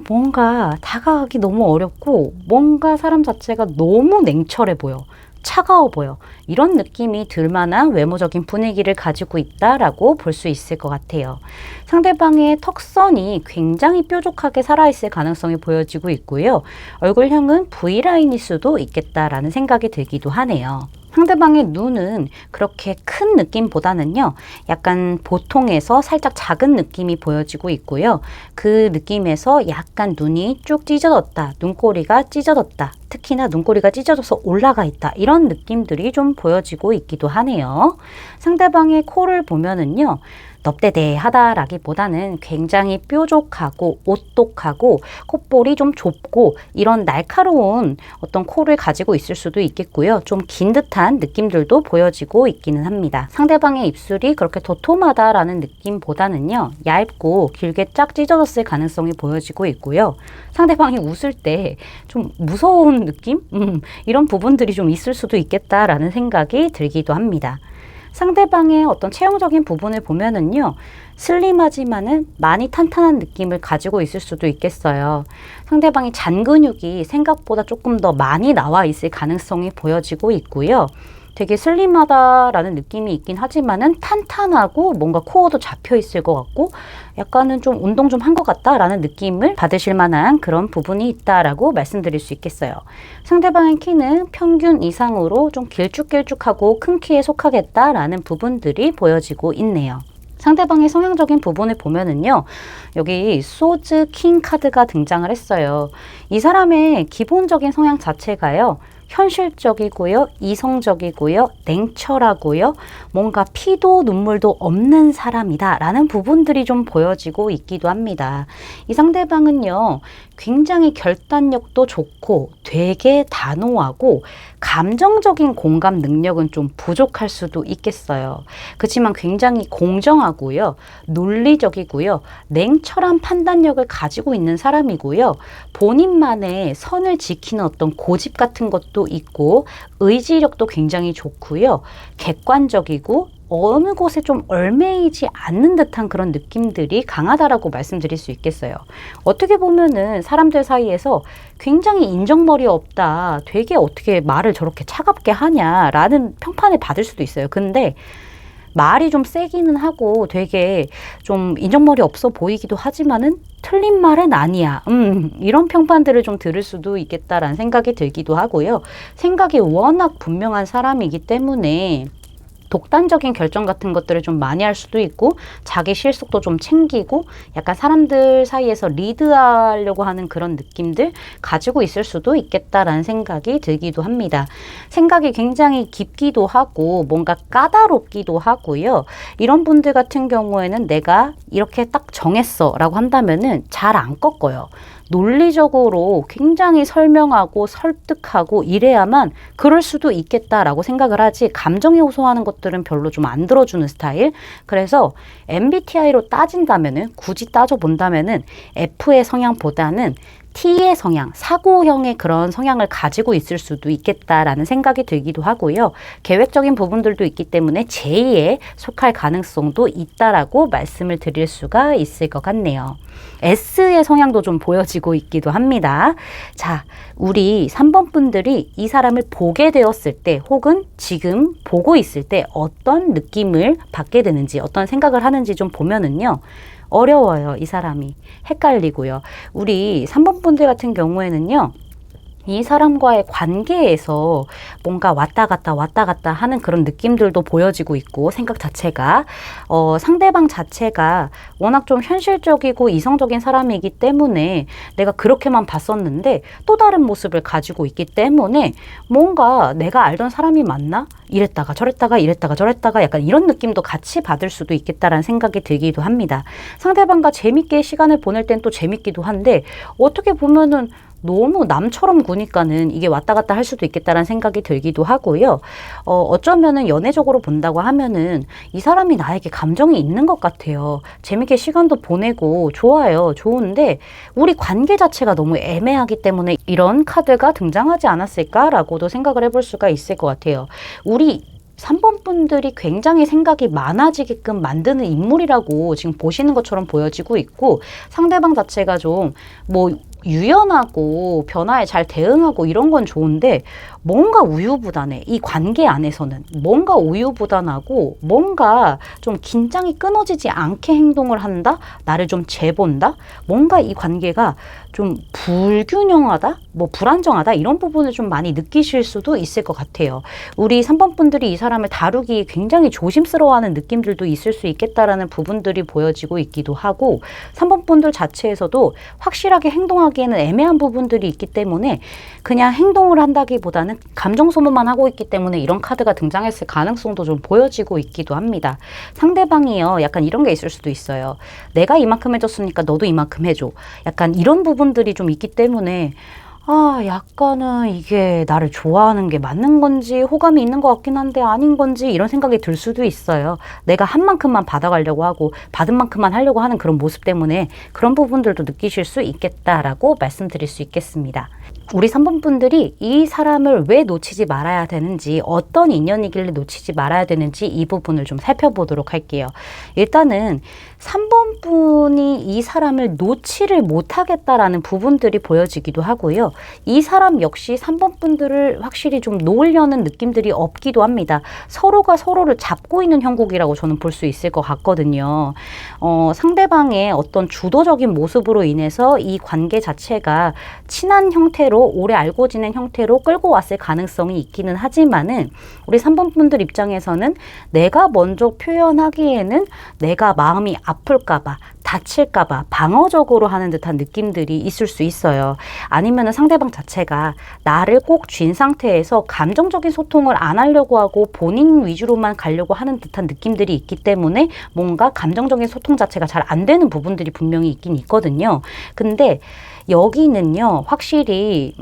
뭔가 다가가기 너무 어렵고 뭔가 사람 자체가 너무 냉철해 보여. 차가워 보여. 이런 느낌이 들 만한 외모적인 분위기를 가지고 있다라고 볼 수 있을 것 같아요. 상대방의 턱선이 굉장히 뾰족하게 살아있을 가능성이 보여지고 있고요. 얼굴형은 V라인일 수도 있겠다라는 생각이 들기도 하네요. 상대방의 눈은 그렇게 큰 느낌보다는요. 약간 보통에서 살짝 작은 느낌이 보여지고 있고요. 그 느낌에서 약간 눈이 쭉 찢어졌다. 눈꼬리가 찢어졌다. 특히나 눈꼬리가 찢어져서 올라가 있다. 이런 느낌들이 좀 보여지고 있기도 하네요. 상대방의 코를 보면은요. 넙대대하다라기보다는 굉장히 뾰족하고 오똑하고 콧볼이 좀 좁고 이런 날카로운 어떤 코를 가지고 있을 수도 있겠고요. 좀 긴 듯한 느낌들도 보여지고 있기는 합니다. 상대방의 입술이 그렇게 도톰하다라는 느낌보다는요. 얇고 길게 쫙 찢어졌을 가능성이 보여지고 있고요. 상대방이 웃을 때 좀 무서운 느낌? 이런 부분들이 좀 있을 수도 있겠다라는 생각이 들기도 합니다. 상대방의 어떤 체형적인 부분을 보면은요. 슬림하지만은 많이 탄탄한 느낌을 가지고 있을 수도 있겠어요. 상대방이 잔 근육이 생각보다 조금 더 많이 나와 있을 가능성이 보여지고 있고요. 되게 슬림하다라는 느낌이 있긴 하지만은 탄탄하고 뭔가 코어도 잡혀 있을 것 같고 약간은 좀 운동 좀 한 것 같다라는 느낌을 받으실 만한 그런 부분이 있다라고 말씀드릴 수 있겠어요. 상대방의 키는 평균 이상으로 좀 길쭉길쭉하고 큰 키에 속하겠다라는 부분들이 보여지고 있네요. 상대방의 성향적인 부분을 보면은요. 여기 소즈 킹 카드가 등장을 했어요. 이 사람의 기본적인 성향 자체가요. 현실적이고요. 이성적이고요. 냉철하고요. 뭔가 피도 눈물도 없는 사람이다 라는 부분들이 좀 보여지고 있기도 합니다. 이 상대방은요. 굉장히 결단력도 좋고 되게 단호하고 감정적인 공감 능력은 좀 부족할 수도 있겠어요. 그렇지만 굉장히 공정하고요. 논리적이고요. 냉철한 판단력을 가지고 있는 사람이고요. 본인만의 선을 지키는 어떤 고집 같은 것도 있고 의지력도 굉장히 좋고요. 객관적이고 어느 곳에 좀 얽매이지 않는 듯한 그런 느낌들이 강하다라고 말씀드릴 수 있겠어요. 어떻게 보면은 사람들 사이에서 굉장히 인정머리 없다. 되게 어떻게 말을 저렇게 차갑게 하냐라는 평판을 받을 수도 있어요. 근데 말이 좀 세기는 하고 되게 좀 인정머리 없어 보이기도 하지만은 틀린 말은 아니야. 이런 평판들을 좀 들을 수도 있겠다라는 생각이 들기도 하고요. 생각이 워낙 분명한 사람이기 때문에 독단적인 결정 같은 것들을 좀 많이 할 수도 있고 자기 실속도 좀 챙기고 약간 사람들 사이에서 리드하려고 하는 그런 느낌들 가지고 있을 수도 있겠다라는 생각이 들기도 합니다. 생각이 굉장히 깊기도 하고 뭔가 까다롭기도 하고요. 이런 분들 같은 경우에는 내가 이렇게 딱 정했어 라고 한다면은 잘 안 꺾어요. 논리적으로 굉장히 설명하고 설득하고 이래야만 그럴 수도 있겠다라고 생각을 하지 감정에 호소하는 것들은 별로 좀 안 들어주는 스타일. 그래서 MBTI로 따진다면은 굳이 따져본다면은 F의 성향보다는 T의 성향, 사고형의 그런 성향을 가지고 있을 수도 있겠다라는 생각이 들기도 하고요. 계획적인 부분들도 있기 때문에 J에 속할 가능성도 있다라고 말씀을 드릴 수가 있을 것 같네요. S의 성향도 좀 보여지고 있기도 합니다. 자, 우리 3번 분들이 이 사람을 보게 되었을 때 혹은 지금 보고 있을 때 어떤 느낌을 받게 되는지 어떤 생각을 하는지 좀 보면은요. 어려워요. 이 사람이. 헷갈리고요. 우리 3번 분들 같은 경우에는요. 이 사람과의 관계에서 뭔가 왔다 갔다 하는 그런 느낌들도 보여지고 있고 생각 자체가 상대방 자체가 워낙 좀 현실적이고 이성적인 사람이기 때문에 내가 그렇게만 봤었는데 또 다른 모습을 가지고 있기 때문에 뭔가 내가 알던 사람이 맞나? 이랬다가 저랬다가 약간 이런 느낌도 같이 받을 수도 있겠다라는 생각이 들기도 합니다. 상대방과 재밌게 시간을 보낼 땐 또 재밌기도 한데 어떻게 보면은 너무 남처럼 구니까는 이게 왔다 갔다 할 수도 있겠다라는 생각이 들기도 하고요. 어쩌면은 연애적으로 본다고 하면은 이 사람이 나에게 감정이 있는 것 같아요. 재밌게 시간도 보내고 좋아요. 좋은데 우리 관계 자체가 너무 애매하기 때문에 이런 카드가 등장하지 않았을까라고도 생각을 해볼 수가 있을 것 같아요. 우리 3번 분들이 굉장히 생각이 많아지게끔 만드는 인물이라고 지금 보시는 것처럼 보여지고 있고 상대방 자체가 좀 유연하고 변화에 잘 대응하고 이런 건 좋은데 뭔가 우유부단해. 이 관계 안에서는 뭔가 우유부단하고 뭔가 좀 긴장이 끊어지지 않게 행동을 한다? 나를 좀 재본다? 뭔가 이 관계가 좀 불균형하다? 불안정하다? 이런 부분을 좀 많이 느끼실 수도 있을 것 같아요. 우리 3번 분들이 이 사람을 다루기 굉장히 조심스러워하는 느낌들도 있을 수 있겠다라는 부분들이 보여지고 있기도 하고 3번 분들 자체에서도 확실하게 행동하기에는 애매한 부분들이 있기 때문에 그냥 행동을 한다기보다는 감정 소모만 하고 있기 때문에 이런 카드가 등장했을 가능성도 좀 보여지고 있기도 합니다. 상대방이요. 약간 이런 게 있을 수도 있어요. 내가 이만큼 해줬으니까 너도 이만큼 해줘. 약간 이런 부분들이 좀 있기 때문에 약간은 이게 나를 좋아하는 게 맞는 건지 호감이 있는 것 같긴 한데 아닌 건지 이런 생각이 들 수도 있어요. 내가 한 만큼만 받아가려고 하고 받은 만큼만 하려고 하는 그런 모습 때문에 그런 부분들도 느끼실 수 있겠다라고 말씀드릴 수 있겠습니다. 우리 3번 분들이 이 사람을 왜 놓치지 말아야 되는지 어떤 인연이길래 놓치지 말아야 되는지 이 부분을 좀 살펴보도록 할게요. 일단은 3번 분이 이 사람을 놓지를 못하겠다라는 부분들이 보여지기도 하고요. 이 사람 역시 3번 분들을 확실히 좀 놓으려는 느낌들이 없기도 합니다. 서로가 서로를 잡고 있는 형국이라고 저는 볼 수 있을 것 같거든요. 상대방의 어떤 주도적인 모습으로 인해서 이 관계 자체가 친한 형태로 오래 알고 지낸 형태로 끌고 왔을 가능성이 있기는 하지만은 우리 3번 분들 입장에서는 내가 먼저 표현하기에는 내가 마음이 아플까봐 다칠까봐 방어적으로 하는 듯한 느낌들이 있을 수 있어요. 아니면은 상대방 자체가 나를 꼭 쥔 상태에서 감정적인 소통을 안 하려고 하고 본인 위주로만 가려고 하는 듯한 느낌들이 있기 때문에 뭔가 감정적인 소통 자체가 잘 안 되는 부분들이 분명히 있긴 있거든요. 근데 여기는요, 확실히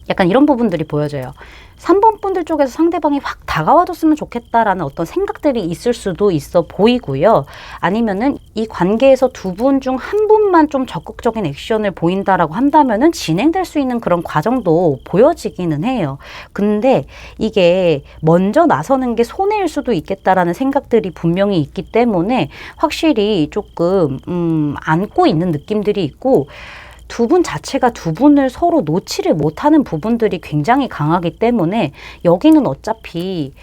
약간 이런 부분들이 보여져요. 3번 분들 쪽에서 상대방이 확 다가와줬으면 좋겠다라는 어떤 생각들이 있을 수도 있어 보이고요. 아니면은 이 관계에서 두 분 중 한 분만 좀 적극적인 액션을 보인다라고 한다면은 진행될 수 있는 그런 과정도 보여지기는 해요. 근데 이게 먼저 나서는 게 손해일 수도 있겠다라는 생각들이 분명히 있기 때문에 확실히 조금 안고 있는 느낌들이 있고 두 분 자체가 두 분을 서로 놓지를 못하는 부분들이 굉장히 강하기 때문에 여기는 어차피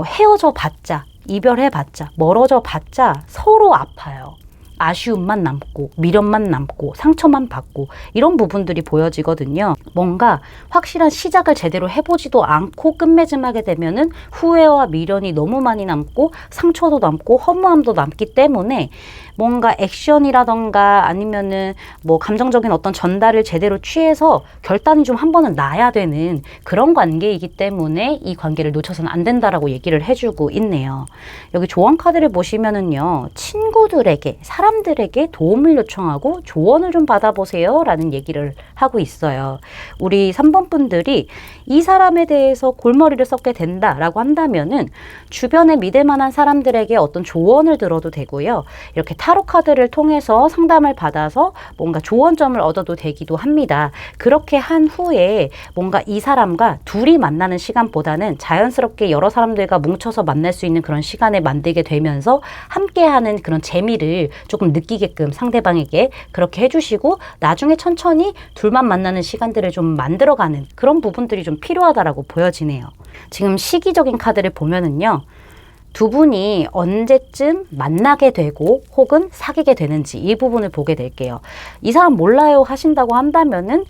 헤어져 봤자, 이별해 봤자, 멀어져 봤자 서로 아파요. 아쉬움만 남고 미련만 남고 상처만 받고 이런 부분들이 보여지거든요. 뭔가 확실한 시작을 제대로 해보지도 않고 끝맺음하게 되면은 후회와 미련이 너무 많이 남고 상처도 남고 허무함도 남기 때문에 뭔가 액션이라던가 아니면은 뭐 감정적인 어떤 전달을 제대로 취해서 결단이 좀 한 번은 나야 되는 그런 관계이기 때문에 이 관계를 놓쳐서는 안 된다라고 얘기를 해주고 있네요. 여기 조언 카드를 보시면은요, 친구들에게, 사람들에게 도움을 요청하고 조언을 좀 받아보세요 라는 얘기를 하고 있어요. 우리 3번 분들이 이 사람에 대해서 골머리를 썩게 된다라고 한다면은 주변에 믿을 만한 사람들에게 어떤 조언을 들어도 되고요. 이렇게 타로 카드를 통해서 상담을 받아서 뭔가 조언점을 얻어도 되기도 합니다. 그렇게 한 후에 뭔가 이 사람과 둘이 만나는 시간보다는 자연스럽게 여러 사람들과 뭉쳐서 만날 수 있는 그런 시간을 만들게 되면서 함께하는 그런 재미를 조금 느끼게끔 상대방에게 그렇게 해주시고 나중에 천천히 둘만 만나는 시간들을 좀 만들어가는 그런 부분들이 좀 필요하다라고 보여지네요. 지금 시기적인 카드를 보면은요. 두 분이 언제쯤 만나게 되고 혹은 사귀게 되는지 이 부분을 보게 될게요. 이 사람 몰라요 하신다고 한다면은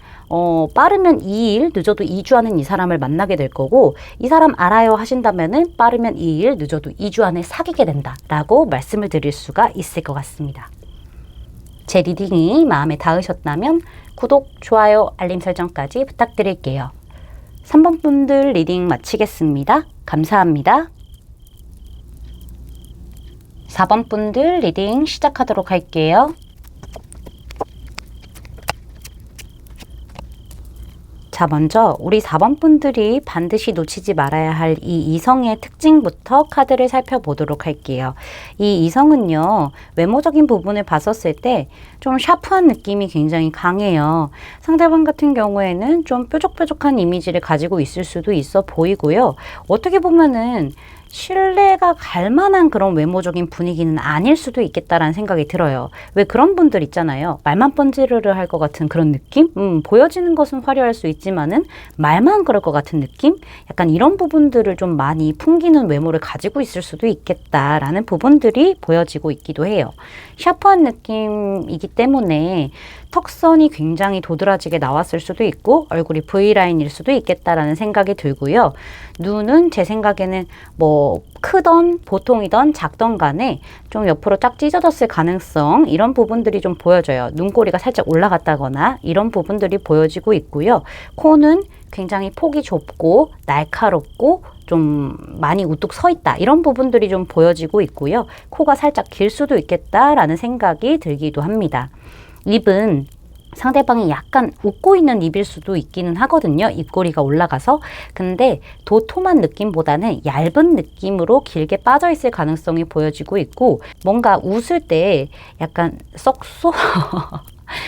빠르면 2일, 늦어도 2주 안에 이 사람을 만나게 될 거고, 이 사람 알아요 하신다면은 빠르면 2일, 늦어도 2주 안에 사귀게 된다라고 말씀을 드릴 수가 있을 것 같습니다. 제 리딩이 마음에 닿으셨다면 구독, 좋아요, 알림 설정까지 부탁드릴게요. 3번 분들 리딩 마치겠습니다. 감사합니다. 4번 분들 리딩 시작하도록 할게요. 자, 먼저 우리 4번 분들이 반드시 놓치지 말아야 할 이 이성의 특징부터 카드를 살펴보도록 할게요. 이 이성은요, 외모적인 부분을 봤었을 때 좀 샤프한 느낌이 굉장히 강해요. 상대방 같은 경우에는 좀 뾰족뾰족한 이미지를 가지고 있을 수도 있어 보이고요. 어떻게 보면은 신뢰가 갈 만한 그런 외모적인 분위기는 아닐 수도 있겠다라는 생각이 들어요. 왜 그런 분들 있잖아요. 말만 번지르르 할 것 같은 그런 느낌? 보여지는 것은 화려할 수 있지만은 말만 그럴 것 같은 느낌? 약간 이런 부분들을 좀 많이 풍기는 외모를 가지고 있을 수도 있겠다라는 부분들이 보여지고 있기도 해요. 샤프한 느낌이기 때문에 턱선이 굉장히 도드라지게 나왔을 수도 있고 얼굴이 V라인일 수도 있겠다라는 생각이 들고요. 눈은 제 생각에는 뭐 크던 보통이던 작던 간에 좀 옆으로 쫙 찢어졌을 가능성, 이런 부분들이 좀 보여져요. 눈꼬리가 살짝 올라갔다거나 이런 부분들이 보여지고 있고요. 코는 굉장히 폭이 좁고 날카롭고 좀 많이 우뚝 서 있다, 이런 부분들이 좀 보여지고 있고요. 코가 살짝 길 수도 있겠다라는 생각이 들기도 합니다. 입은 상대방이 약간 웃고 있는 입일 수도 있기는 하거든요. 입꼬리가 올라가서. 근데 도톰한 느낌보다는 얇은 느낌으로 길게 빠져 있을 가능성이 보여지고 있고, 뭔가 웃을 때 약간 썩소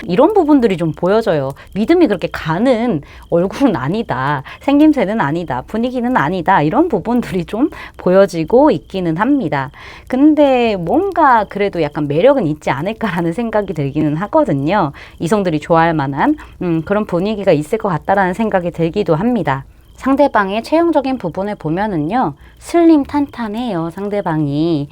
이런 부분들이 좀 보여져요. 믿음이 그렇게 가는 얼굴은 아니다. 생김새는 아니다. 분위기는 아니다. 이런 부분들이 좀 보여지고 있기는 합니다. 근데 뭔가 그래도 약간 매력은 있지 않을까라는 생각이 들기는 하거든요. 이성들이 좋아할 만한 그런 분위기가 있을 것 같다라는 생각이 들기도 합니다. 상대방의 체형적인 부분을 보면은요, 슬림 탄탄해요. 상대방이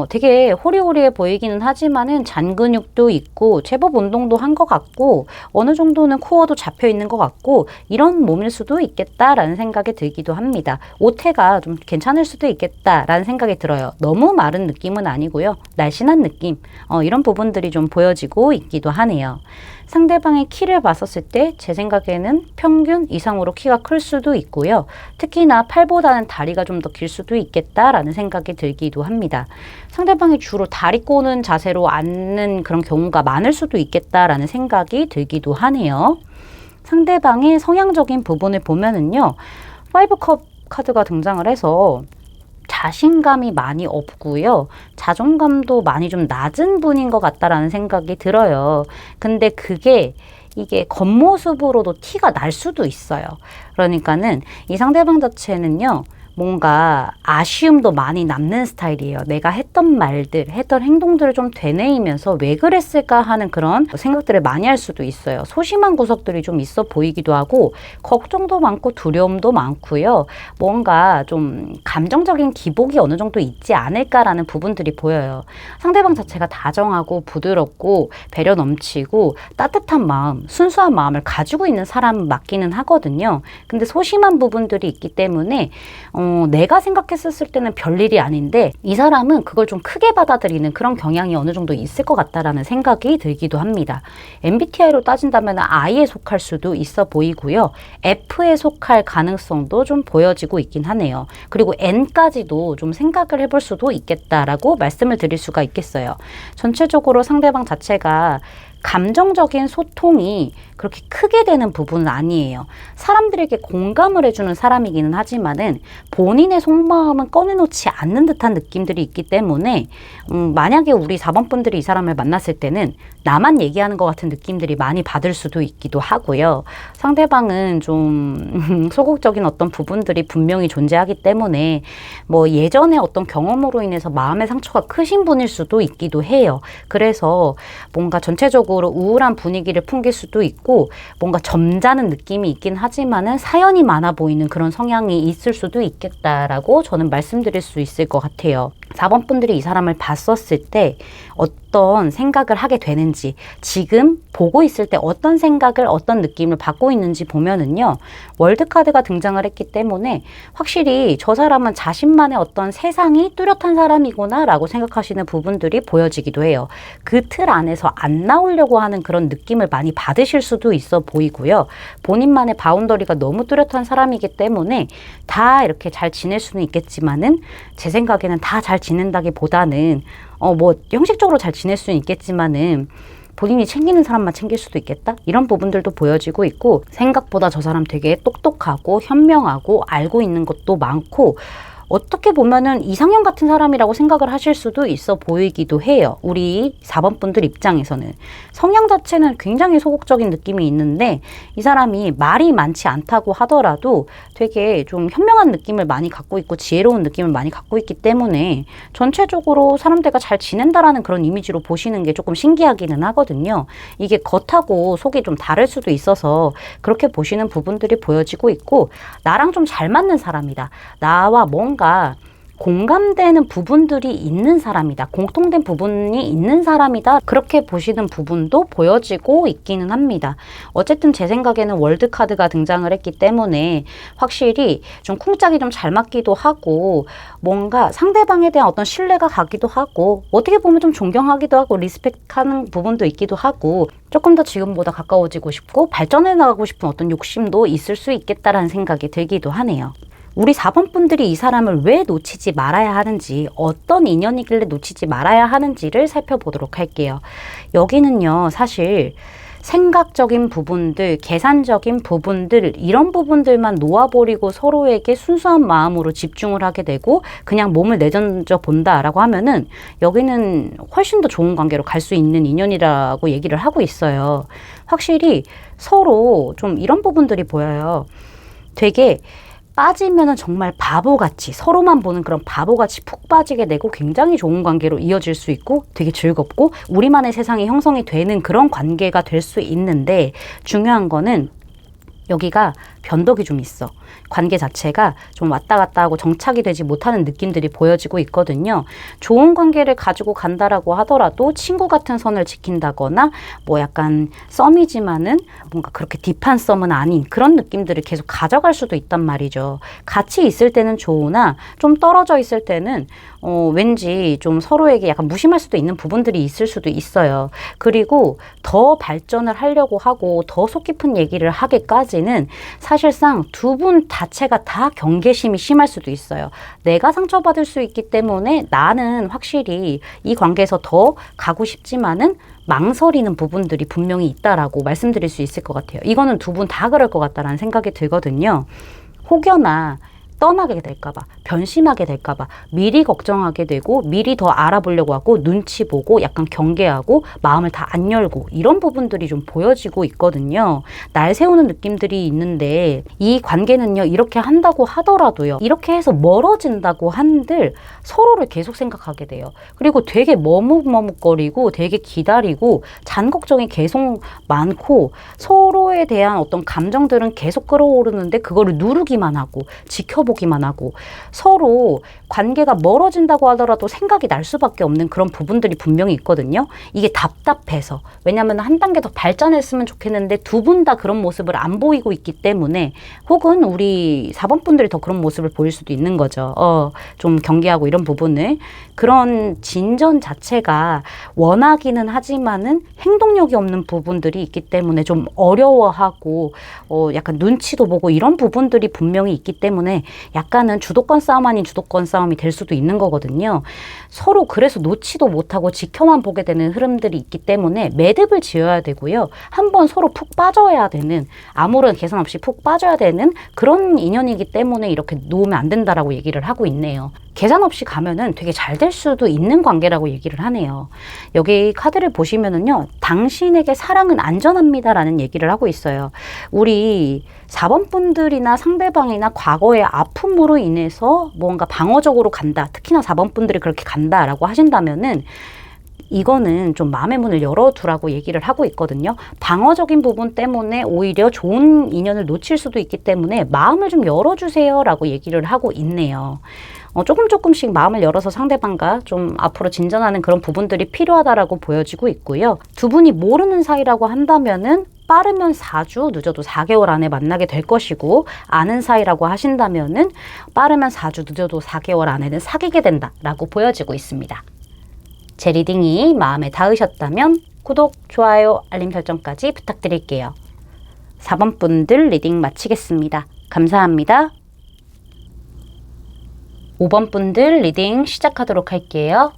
되게 호리호리해 보이기는 하지만은 잔 근육도 있고 제법 운동도 한 것 같고 어느 정도는 코어도 잡혀 있는 것 같고 이런 몸일 수도 있겠다라는 생각이 들기도 합니다. 옷태가 좀 괜찮을 수도 있겠다라는 생각이 들어요. 너무 마른 느낌은 아니고요, 날씬한 느낌, 이런 부분들이 좀 보여지고 있기도 하네요. 상대방의 키를 봤었을 때 제 생각에는 평균 이상으로 키가 클 수도 있고요. 특히나 팔보다는 다리가 좀 더 길 수도 있겠다라는 생각이 들기도 합니다. 상대방이 주로 다리 꼬는 자세로 앉는 그런 경우가 많을 수도 있겠다라는 생각이 들기도 하네요. 상대방의 성향적인 부분을 보면은요, 5컵 카드가 등장을 해서 자신감이 많이 없고요. 자존감도 많이 좀 낮은 분인 것 같다라는 생각이 들어요. 근데 이게 겉모습으로도 티가 날 수도 있어요. 그러니까는 이 상대방 자체는요, 뭔가 아쉬움도 많이 남는 스타일이에요. 내가 했던 말들, 했던 행동들을 좀 되뇌이면서 왜 그랬을까 하는 그런 생각들을 많이 할 수도 있어요. 소심한 구석들이 좀 있어 보이기도 하고 걱정도 많고 두려움도 많고요. 뭔가 좀 감정적인 기복이 어느 정도 있지 않을까라는 부분들이 보여요. 상대방 자체가 다정하고 부드럽고 배려 넘치고 따뜻한 마음, 순수한 마음을 가지고 있는 사람 맞기는 하거든요. 근데 소심한 부분들이 있기 때문에 내가 생각했었을 때는 별일이 아닌데 이 사람은 그걸 좀 크게 받아들이는 그런 경향이 어느 정도 있을 것 같다라는 생각이 들기도 합니다. MBTI로 따진다면 I에 속할 수도 있어 보이고요. F에 속할 가능성도 좀 보여지고 있긴 하네요. 그리고 N까지도 좀 생각을 해볼 수도 있겠다라고 말씀을 드릴 수가 있겠어요. 전체적으로 상대방 자체가 감정적인 소통이 그렇게 크게 되는 부분은 아니에요. 사람들에게 공감을 해주는 사람이기는 하지만은 본인의 속마음은 꺼내놓지 않는 듯한 느낌들이 있기 때문에 만약에 우리 4번 분들이 이 사람을 만났을 때는 나만 얘기하는 것 같은 느낌들이 많이 받을 수도 있기도 하고요. 상대방은 좀 소극적인 어떤 부분들이 분명히 존재하기 때문에 뭐 예전에 어떤 경험으로 인해서 마음의 상처가 크신 분일 수도 있기도 해요. 그래서 뭔가 전체적으로 우울한 분위기를 풍길 수도 있고 뭔가 점잖은 느낌이 있긴 하지만은 사연이 많아 보이는 그런 성향이 있을 수도 있겠다라고 저는 말씀드릴 수 있을 것 같아요. 4번 분들이 이 사람을 봤었을 때 어떤 생각을 하게 되는지, 지금 보고 있을 때 어떤 생각을, 어떤 느낌을 받고 있는지 보면은요, 월드카드가 등장을 했기 때문에 확실히 저 사람은 자신만의 어떤 세상이 뚜렷한 사람이구나 라고 생각하시는 부분들이 보여지기도 해요. 그 틀 안에서 안 나오려고 하는 그런 느낌을 많이 받으실 수도 있어 보이고요. 본인만의 바운더리가 너무 뚜렷한 사람이기 때문에 다 이렇게 잘 지낼 수는 있겠지만은 제 생각에는 다 잘 지낸다기보다는 뭐 형식적으로 잘 지낼 수는 있겠지만은 본인이 챙기는 사람만 챙길 수도 있겠다? 이런 부분들도 보여지고 있고, 생각보다 저 사람 되게 똑똑하고 현명하고 알고 있는 것도 많고, 어떻게 보면은 이상형 같은 사람이라고 생각을 하실 수도 있어 보이기도 해요. 우리 4번 분들 입장에서는. 성향 자체는 굉장히 소극적인 느낌이 있는데 이 사람이 말이 많지 않다고 하더라도 되게 좀 현명한 느낌을 많이 갖고 있고 지혜로운 느낌을 많이 갖고 있기 때문에 전체적으로 사람들과 잘 지낸다라는 그런 이미지로 보시는 게 조금 신기하기는 하거든요. 이게 겉하고 속이 좀 다를 수도 있어서 그렇게 보시는 부분들이 보여지고 있고, 나랑 좀 잘 맞는 사람이다. 나와 뭔가 공감되는 부분들이 있는 사람이다. 공통된 부분이 있는 사람이다. 그렇게 보시는 부분도 보여지고 있기는 합니다. 어쨌든 제 생각에는 월드카드가 등장을 했기 때문에 확실히 좀 쿵짝이 좀 잘 맞기도 하고, 뭔가 상대방에 대한 어떤 신뢰가 가기도 하고, 어떻게 보면 좀 존경하기도 하고 리스펙하는 부분도 있기도 하고, 조금 더 지금보다 가까워지고 싶고 발전해 나가고 싶은 어떤 욕심도 있을 수 있겠다라는 생각이 들기도 하네요. 우리 4번 분들이 이 사람을 왜 놓치지 말아야 하는지, 어떤 인연이길래 놓치지 말아야 하는지를 살펴보도록 할게요. 여기는요, 사실 생각적인 부분들, 계산적인 부분들, 이런 부분들만 놓아버리고 서로에게 순수한 마음으로 집중을 하게 되고 그냥 몸을 내던져 본다라고 하면은 여기는 훨씬 더 좋은 관계로 갈 수 있는 인연이라고 얘기를 하고 있어요. 확실히 서로 좀 이런 부분들이 보여요. 되게 빠지면은 정말 바보같이, 서로만 보는 그런 바보같이 푹 빠지게 되고 굉장히 좋은 관계로 이어질 수 있고 되게 즐겁고 우리만의 세상이 형성이 되는 그런 관계가 될 수 있는데, 중요한 거는 여기가 변덕이 좀 있어. 관계 자체가 좀 왔다 갔다 하고 정착이 되지 못하는 느낌들이 보여지고 있거든요. 좋은 관계를 가지고 간다라고 하더라도 친구 같은 선을 지킨다거나 뭐 약간 썸이지만은 뭔가 그렇게 딥한 썸은 아닌 그런 느낌들을 계속 가져갈 수도 있단 말이죠. 같이 있을 때는 좋으나 좀 떨어져 있을 때는 왠지 좀 서로에게 약간 무심할 수도 있는 부분들이 있을 수도 있어요. 그리고 더 발전을 하려고 하고 더 속 깊은 얘기를 하기까지는 사실상 두 분 자체가 다 경계심이 심할 수도 있어요. 내가 상처받을 수 있기 때문에 나는 확실히 이 관계에서 더 가고 싶지만은 망설이는 부분들이 분명히 있다라고 말씀드릴 수 있을 것 같아요. 이거는 두 분 다 그럴 것 같다라는 생각이 들거든요. 혹여나 떠나게 될까봐, 변심하게 될까봐 미리 걱정하게 되고 미리 더 알아보려고 하고 눈치 보고 약간 경계하고 마음을 다 안 열고 이런 부분들이 좀 보여지고 있거든요. 날 세우는 느낌들이 있는데 이 관계는요, 이렇게 한다고 하더라도요, 이렇게 해서 멀어진다고 한들 서로를 계속 생각하게 돼요. 그리고 되게 머뭇머뭇거리고 되게 기다리고 잔 걱정이 계속 많고 서로에 대한 어떤 감정들은 계속 끌어오르는데 그거를 누르기만 하고 지켜보기만 하고 서로 관계가 멀어진다고 하더라도 생각이 날 수밖에 없는 그런 부분들이 분명히 있거든요. 이게 답답해서. 왜냐하면 한 단계 더 발전했으면 좋겠는데 두 분 다 그런 모습을 안 보이고 있기 때문에, 혹은 우리 4번 분들이 더 그런 모습을 보일 수도 있는 거죠. 좀 경계하고 이런 부분을. 그런 진전 자체가 원하기는 하지만은 행동력이 없는 부분들이 있기 때문에 좀 어려워하고 약간 눈치도 보고 이런 부분들이 분명히 있기 때문에 약간은 주도권 싸움 아닌 주도권 싸움이 될 수도 있는 거거든요. 서로 그래서 놓지도 못하고 지켜만 보게 되는 흐름들이 있기 때문에 매듭을 지어야 되고요. 한번 서로 푹 빠져야 되는, 아무런 계산 없이 푹 빠져야 되는 그런 인연이기 때문에 이렇게 놓으면 안 된다라고 얘기를 하고 있네요. 계산 없이 가면은 되게 잘 될 수도 있는 관계라고 얘기를 하네요. 여기 카드를 보시면은요, 당신에게 사랑은 안전합니다라는 얘기를 하고 있어요. 우리 4번 분들이나 상대방이나 과거의 아픔으로 인해서 뭔가 방어적으로 간다, 특히나 4번 분들이 그렇게 간다라고 하신다면은 이거는 좀 마음의 문을 열어두라고 얘기를 하고 있거든요. 방어적인 부분 때문에 오히려 좋은 인연을 놓칠 수도 있기 때문에 마음을 좀 열어주세요 라고 얘기를 하고 있네요. 조금씩 마음을 열어서 상대방과 좀 앞으로 진전하는 그런 부분들이 필요하다라고 보여지고 있고요. 두 분이 모르는 사이라고 한다면은 빠르면 4주, 늦어도 4개월 안에 만나게 될 것이고, 아는 사이라고 하신다면은 빠르면 4주, 늦어도 4개월 안에는 사귀게 된다라고 보여지고 있습니다. 제 리딩이 마음에 닿으셨다면 구독, 좋아요, 알림 설정까지 부탁드릴게요. 4번 분들 리딩 마치겠습니다. 감사합니다. 5번 분들 리딩 시작하도록 할게요.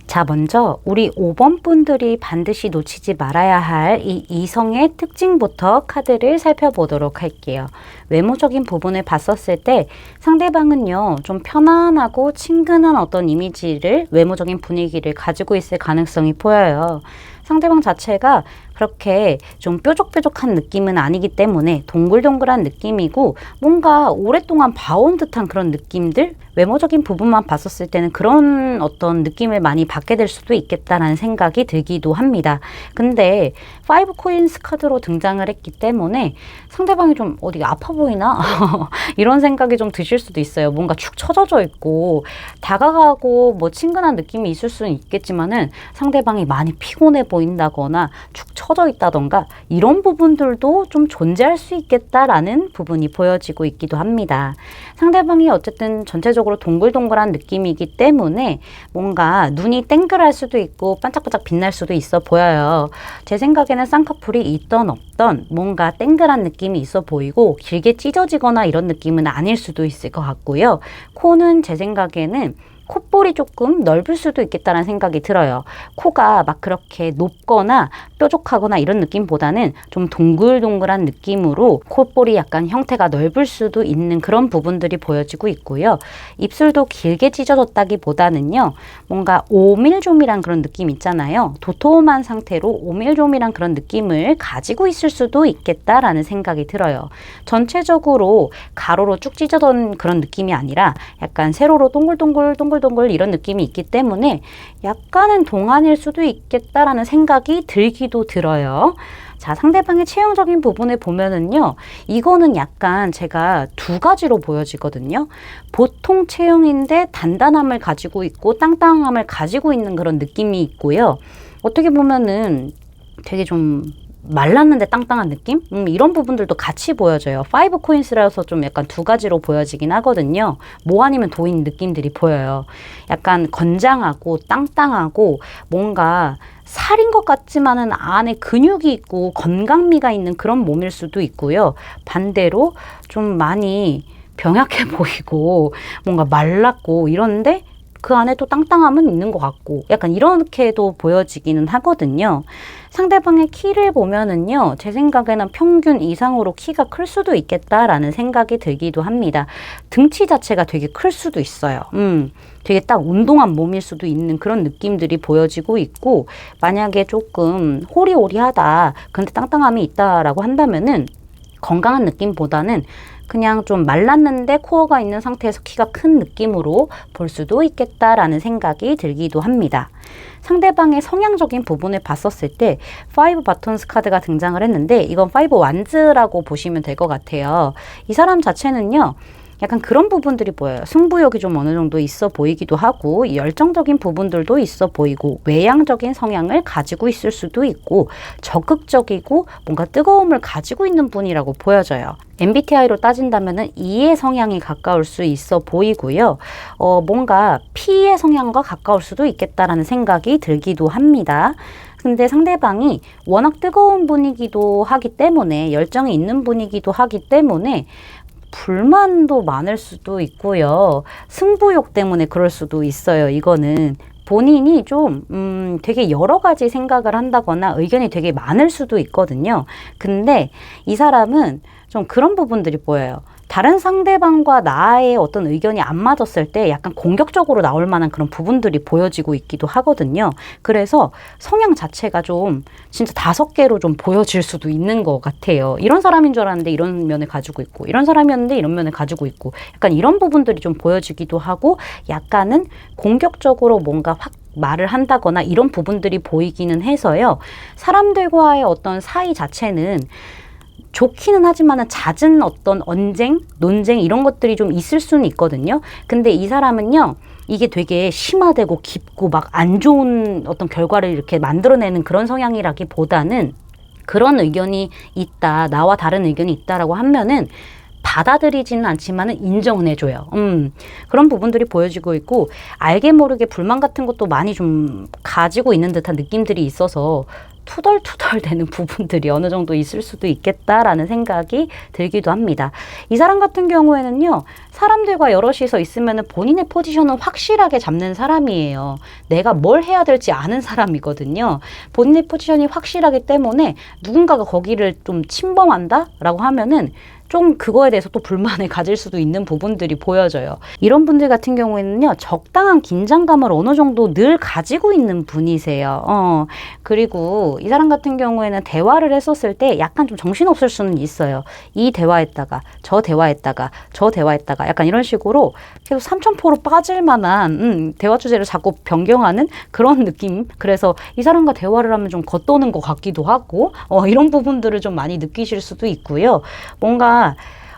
자, 먼저 우리 5번 분들이 반드시 놓치지 말아야 할 이 이성의 특징부터 카드를 살펴보도록 할게요. 외모적인 부분을 봤었을 때 상대방은요, 좀 편안하고 친근한 어떤 이미지를, 외모적인 분위기를 가지고 있을 가능성이 보여요. 상대방 자체가 그렇게 좀 뾰족뾰족한 느낌은 아니기 때문에 동글동글한 느낌이고, 뭔가 오랫동안 봐온 듯한 그런 느낌들, 외모적인 부분만 봤었을 때는 그런 어떤 느낌을 많이 받게 될 수도 있겠다라는 생각이 들기도 합니다. 근데 5 코인스 카드로 등장을 했기 때문에 상대방이 좀 어디가 아파 보이나? 이런 생각이 좀 드실 수도 있어요. 뭔가 축 처져져 있고 다가가고 뭐 친근한 느낌이 있을 수는 있겠지만은 상대방이 많이 피곤해 보인다거나 축 처져 있다던가 이런 부분들도 좀 존재할 수 있겠다라는 부분이 보여지고 있기도 합니다. 상대방이 어쨌든 전체적으로 동글동글한 느낌이기 때문에 뭔가 눈이 땡글할 수도 있고 반짝반짝 빛날 수도 있어 보여요. 제 생각에는 쌍꺼풀이 있던 없던 뭔가 땡글한 느낌이 있어 보이고 길게 찢어지거나 이런 느낌은 아닐 수도 있을 것 같고요. 코는 제 생각에는 콧볼이 조금 넓을 수도 있겠다는 생각이 들어요. 코가 막 그렇게 높거나 뾰족하거나 이런 느낌보다는 좀 동글동글한 느낌으로 콧볼이 약간 형태가 넓을 수도 있는 그런 부분들이 보여지고 있고요. 입술도 길게 찢어졌다기보다는요, 뭔가 오밀조밀한 그런 느낌 있잖아요. 도톰한 상태로 오밀조밀한 그런 느낌을 가지고 있을 수도 있겠다라는 생각이 들어요. 전체적으로 가로로 쭉 찢어진 그런 느낌이 아니라 약간 세로로 동글동글 이런 느낌이 있기 때문에 약간은 동안일 수도 있겠다라는 생각이 들기도 들어요. 자, 상대방의 체형적인 부분을 보면은요, 이거는 약간 제가 두 가지로 보여지거든요. 보통 체형인데 단단함을 가지고 있고 땅땅함을 가지고 있는 그런 느낌이 있고요. 어떻게 보면은 되게 좀 말랐는데 땅땅한 느낌? 이런 부분들도 같이 보여져요. 5 코인스라서 좀 약간 두 가지로 보여지긴 하거든요. 뭐 아니면 도인 느낌들이 보여요. 약간 건장하고 땅땅하고 뭔가 살인 것 같지만은 안에 근육이 있고 건강미가 있는 그런 몸일 수도 있고요. 반대로 좀 많이 병약해 보이고 뭔가 말랐고 이런데 그 안에 또 땅땅함은 있는 것 같고 약간 이렇게도 보여지기는 하거든요. 상대방의 키를 보면은요, 제 생각에는 평균 이상으로 키가 클 수도 있겠다라는 생각이 들기도 합니다. 등치 자체가 되게 클 수도 있어요. 되게 딱 운동한 몸일 수도 있는 그런 느낌들이 보여지고 있고, 만약에 조금 호리호리하다, 근데 땅땅함이 있다라고 한다면은 건강한 느낌보다는 그냥 좀 말랐는데 코어가 있는 상태에서 키가 큰 느낌으로 볼 수도 있겠다라는 생각이 들기도 합니다. 상대방의 성향적인 부분을 봤었을 때 5 바톤스 카드가 등장을 했는데, 이건 5 완즈라고 보시면 될 것 같아요. 이 사람 자체는요, 약간 그런 부분들이 보여요. 승부욕이 좀 어느 정도 있어 보이기도 하고, 열정적인 부분들도 있어 보이고, 외향적인 성향을 가지고 있을 수도 있고, 적극적이고 뭔가 뜨거움을 가지고 있는 분이라고 보여져요. MBTI로 따진다면은 E의 성향이 가까울 수 있어 보이고요. 뭔가 P의 성향과 가까울 수도 있겠다라는 생각이 들기도 합니다. 근데 상대방이 워낙 뜨거운 분이기도 하기 때문에, 열정이 있는 분이기도 하기 때문에 불만도 많을 수도 있고요. 승부욕 때문에 그럴 수도 있어요. 이거는 본인이 좀 되게 여러 가지 생각을 한다거나 의견이 되게 많을 수도 있거든요. 근데 이 사람은 좀 그런 부분들이 보여요. 다른 상대방과 나의 어떤 의견이 안 맞았을 때 약간 공격적으로 나올 만한 그런 부분들이 보여지고 있기도 하거든요. 그래서 성향 자체가 좀 진짜 5개로 좀 보여질 수도 있는 것 같아요. 이런 사람인 줄 알았는데 이런 면을 가지고 있고, 이런 사람이었는데 이런 면을 가지고 있고, 약간 이런 부분들이 좀 보여지기도 하고, 약간은 공격적으로 뭔가 확 말을 한다거나 이런 부분들이 보이기는 해서요. 사람들과의 어떤 사이 자체는 좋기는 하지만은 잦은 어떤 언쟁, 논쟁 이런 것들이 좀 있을 수는 있거든요. 근데 이 사람은요, 이게 되게 심화되고 깊고 막 안 좋은 어떤 결과를 이렇게 만들어내는 그런 성향이라기보다는, 그런 의견이 있다, 나와 다른 의견이 있다라고 하면은 받아들이지는 않지만은 인정은 해줘요. 그런 부분들이 보여지고 있고, 알게 모르게 불만 같은 것도 많이 좀 가지고 있는 듯한 느낌들이 있어서 투덜투덜 되는 부분들이 어느 정도 있을 수도 있겠다라는 생각이 들기도 합니다. 이 사람 같은 경우에는요, 사람들과 여럿이서 있으면 본인의 포지션은 확실하게 잡는 사람이에요. 내가 뭘 해야 될지 아는 사람이거든요. 본인의 포지션이 확실하기 때문에 누군가가 거기를 좀 침범한다라고 하면은 좀 그거에 대해서 또 불만을 가질 수도 있는 부분들이 보여져요. 이런 분들 같은 경우에는요, 적당한 긴장감을 어느 정도 늘 가지고 있는 분이세요. 그리고 이 사람 같은 경우에는 대화를 했었을 때 약간 좀 정신없을 수는 있어요. 이 대화했다가 저 대화했다가 저 대화했다가 약간 이런 식으로 계속 삼천포로 빠질 만한 대화 주제를 자꾸 변경하는 그런 느낌. 그래서 이 사람과 대화를 하면 좀 겉도는 것 같기도 하고, 이런 부분들을 좀 많이 느끼실 수도 있고요. 뭔가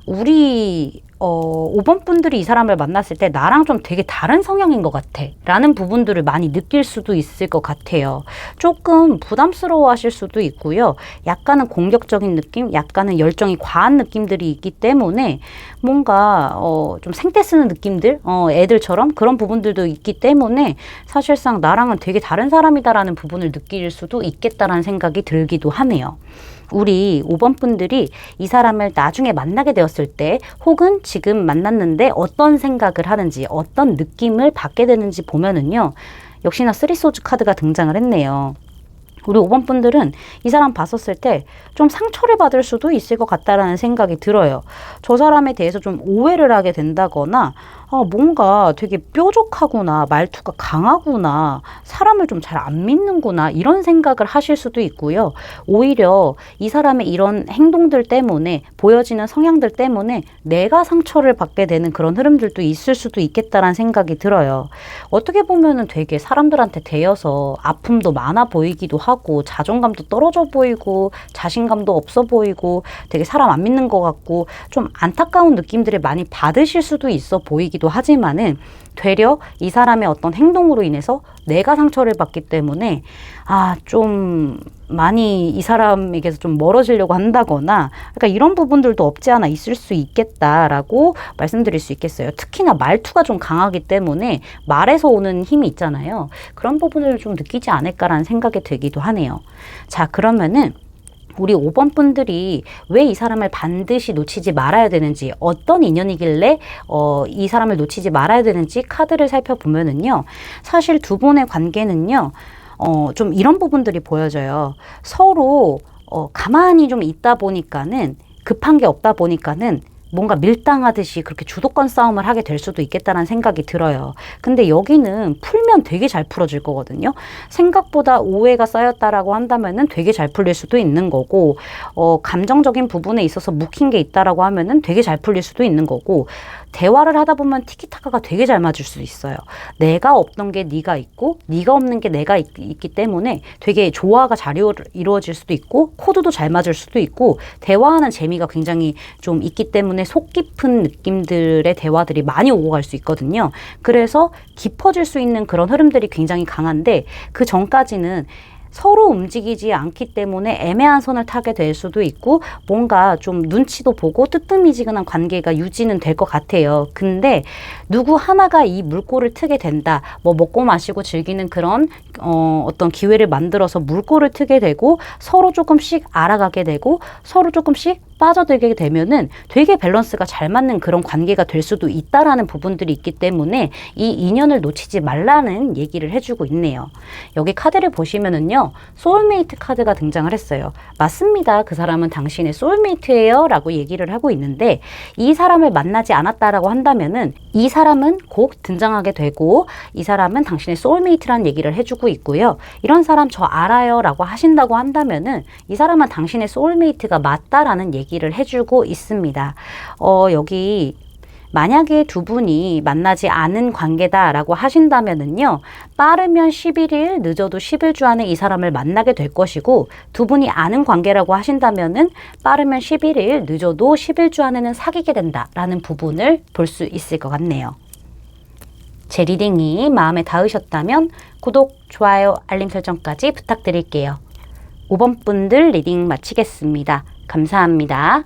우리 5번 분들이 이 사람을 만났을 때 나랑 좀 되게 다른 성향인 것 같아 라는 부분들을 많이 느낄 수도 있을 것 같아요. 조금 부담스러워 하실 수도 있고요. 약간은 공격적인 느낌, 약간은 열정이 과한 느낌들이 있기 때문에 뭔가 좀 생떼 쓰는 느낌들, 애들처럼 그런 부분들도 있기 때문에 사실상 나랑은 되게 다른 사람이다라는 부분을 느낄 수도 있겠다라는 생각이 들기도 하네요. 우리 5번 분들이 이 사람을 나중에 만나게 되었을 때, 혹은 지금 만났는데 어떤 생각을 하는지, 어떤 느낌을 받게 되는지 보면은요, 역시나 3소즈 카드가 등장을 했네요. 우리 5번 분들은 이 사람 봤었을 때 좀 상처를 받을 수도 있을 것 같다라는 생각이 들어요. 저 사람에 대해서 좀 오해를 하게 된다거나, 뭔가 되게 뾰족하구나, 말투가 강하구나, 사람을 좀 잘 안 믿는구나, 이런 생각을 하실 수도 있고요. 오히려 이 사람의 이런 행동들 때문에, 보여지는 성향들 때문에 내가 상처를 받게 되는 그런 흐름들도 있을 수도 있겠다라는 생각이 들어요. 어떻게 보면은 되게 사람들한테 대여서 아픔도 많아 보이기도 하고, 자존감도 떨어져 보이고, 자신감도 없어 보이고, 되게 사람 안 믿는 것 같고, 좀 안타까운 느낌들을 많이 받으실 수도 있어 보이기도 하지만은, 되려 이 사람의 어떤 행동으로 인해서 내가 상처를 받기 때문에 좀 많이 이 사람에게서 좀 멀어지려고 한다거나, 그러니까 이런 부분들도 없지 않아 있을 수 있겠다라고 말씀드릴 수 있겠어요. 특히나 말투가 좀 강하기 때문에 말에서 오는 힘이 있잖아요. 그런 부분을 좀 느끼지 않을까라는 생각이 들기도 하네요. 자, 그러면은 우리 5번 분들이 왜 이 사람을 반드시 놓치지 말아야 되는지, 어떤 인연이길래 이 사람을 놓치지 말아야 되는지 카드를 살펴보면은요, 사실 두 분의 관계는요, 좀 이런 부분들이 보여져요. 서로 가만히 좀 있다 보니까는, 급한 게 없다 보니까는 뭔가 밀당하듯이 그렇게 주도권 싸움을 하게 될 수도 있겠다는 생각이 들어요. 근데 여기는 풀면 되게 잘 풀어질 거거든요. 생각보다 오해가 쌓였다라고 한다면은 되게 잘 풀릴 수도 있는 거고, 감정적인 부분에 있어서 묵힌 게 있다라고 하면은 되게 잘 풀릴 수도 있는 거고, 대화를 하다 보면 티키타카가 되게 잘 맞을 수 있어요. 내가 없던 게 네가 있고 네가 없는 게 내가 있기 때문에 되게 조화가 잘 이루어질 수도 있고, 코드도 잘 맞을 수도 있고, 대화하는 재미가 굉장히 좀 있기 때문에 속 깊은 느낌들의 대화들이 많이 오고 갈 수 있거든요. 그래서 깊어질 수 있는 그런 흐름들이 굉장히 강한데, 그 전까지는 서로 움직이지 않기 때문에 애매한 선을 타게 될 수도 있고, 뭔가 좀 눈치도 보고 뜨뜻미지근한 관계가 유지는 될 것 같아요. 근데 누구 하나가 이 물꼬를 트게 된다, 뭐 먹고 마시고 즐기는 그런 어떤 기회를 만들어서 물꼬를 트게 되고, 서로 조금씩 알아가게 되고 서로 조금씩 빠져들게 되면은 되게 밸런스가 잘 맞는 그런 관계가 될 수도 있다라는 부분들이 있기 때문에 이 인연을 놓치지 말라는 얘기를 해주고 있네요. 여기 카드를 보시면은요, 소울메이트 카드가 등장을 했어요. 맞습니다. 그 사람은 당신의 소울메이트예요 라고 얘기를 하고 있는데, 이 사람을 만나지 않았다라고 한다면은 이 사람은 곧 등장하게 되고, 이 사람은 당신의 소울메이트라는 얘기를 해주고 있고요. 이런 사람 저 알아요 라고 하신다고 한다면은 이 사람은 당신의 소울메이트가 맞다라는 얘기를 해주고 있습니다. 여기 만약에 두 분이 만나지 않은 관계다라고 하신다면은요, 빠르면 11일, 늦어도 10일 안에 이 사람을 만나게 될 것이고, 두 분이 아는 관계라고 하신다면은 빠르면 11일, 늦어도 10일 안에는 사귀게 된다라는 부분을 볼 수 있을 것 같네요. 제 리딩이 마음에 닿으셨다면 구독, 좋아요, 알림 설정까지 부탁드릴게요. 5번 분들 리딩 마치겠습니다. 감사합니다.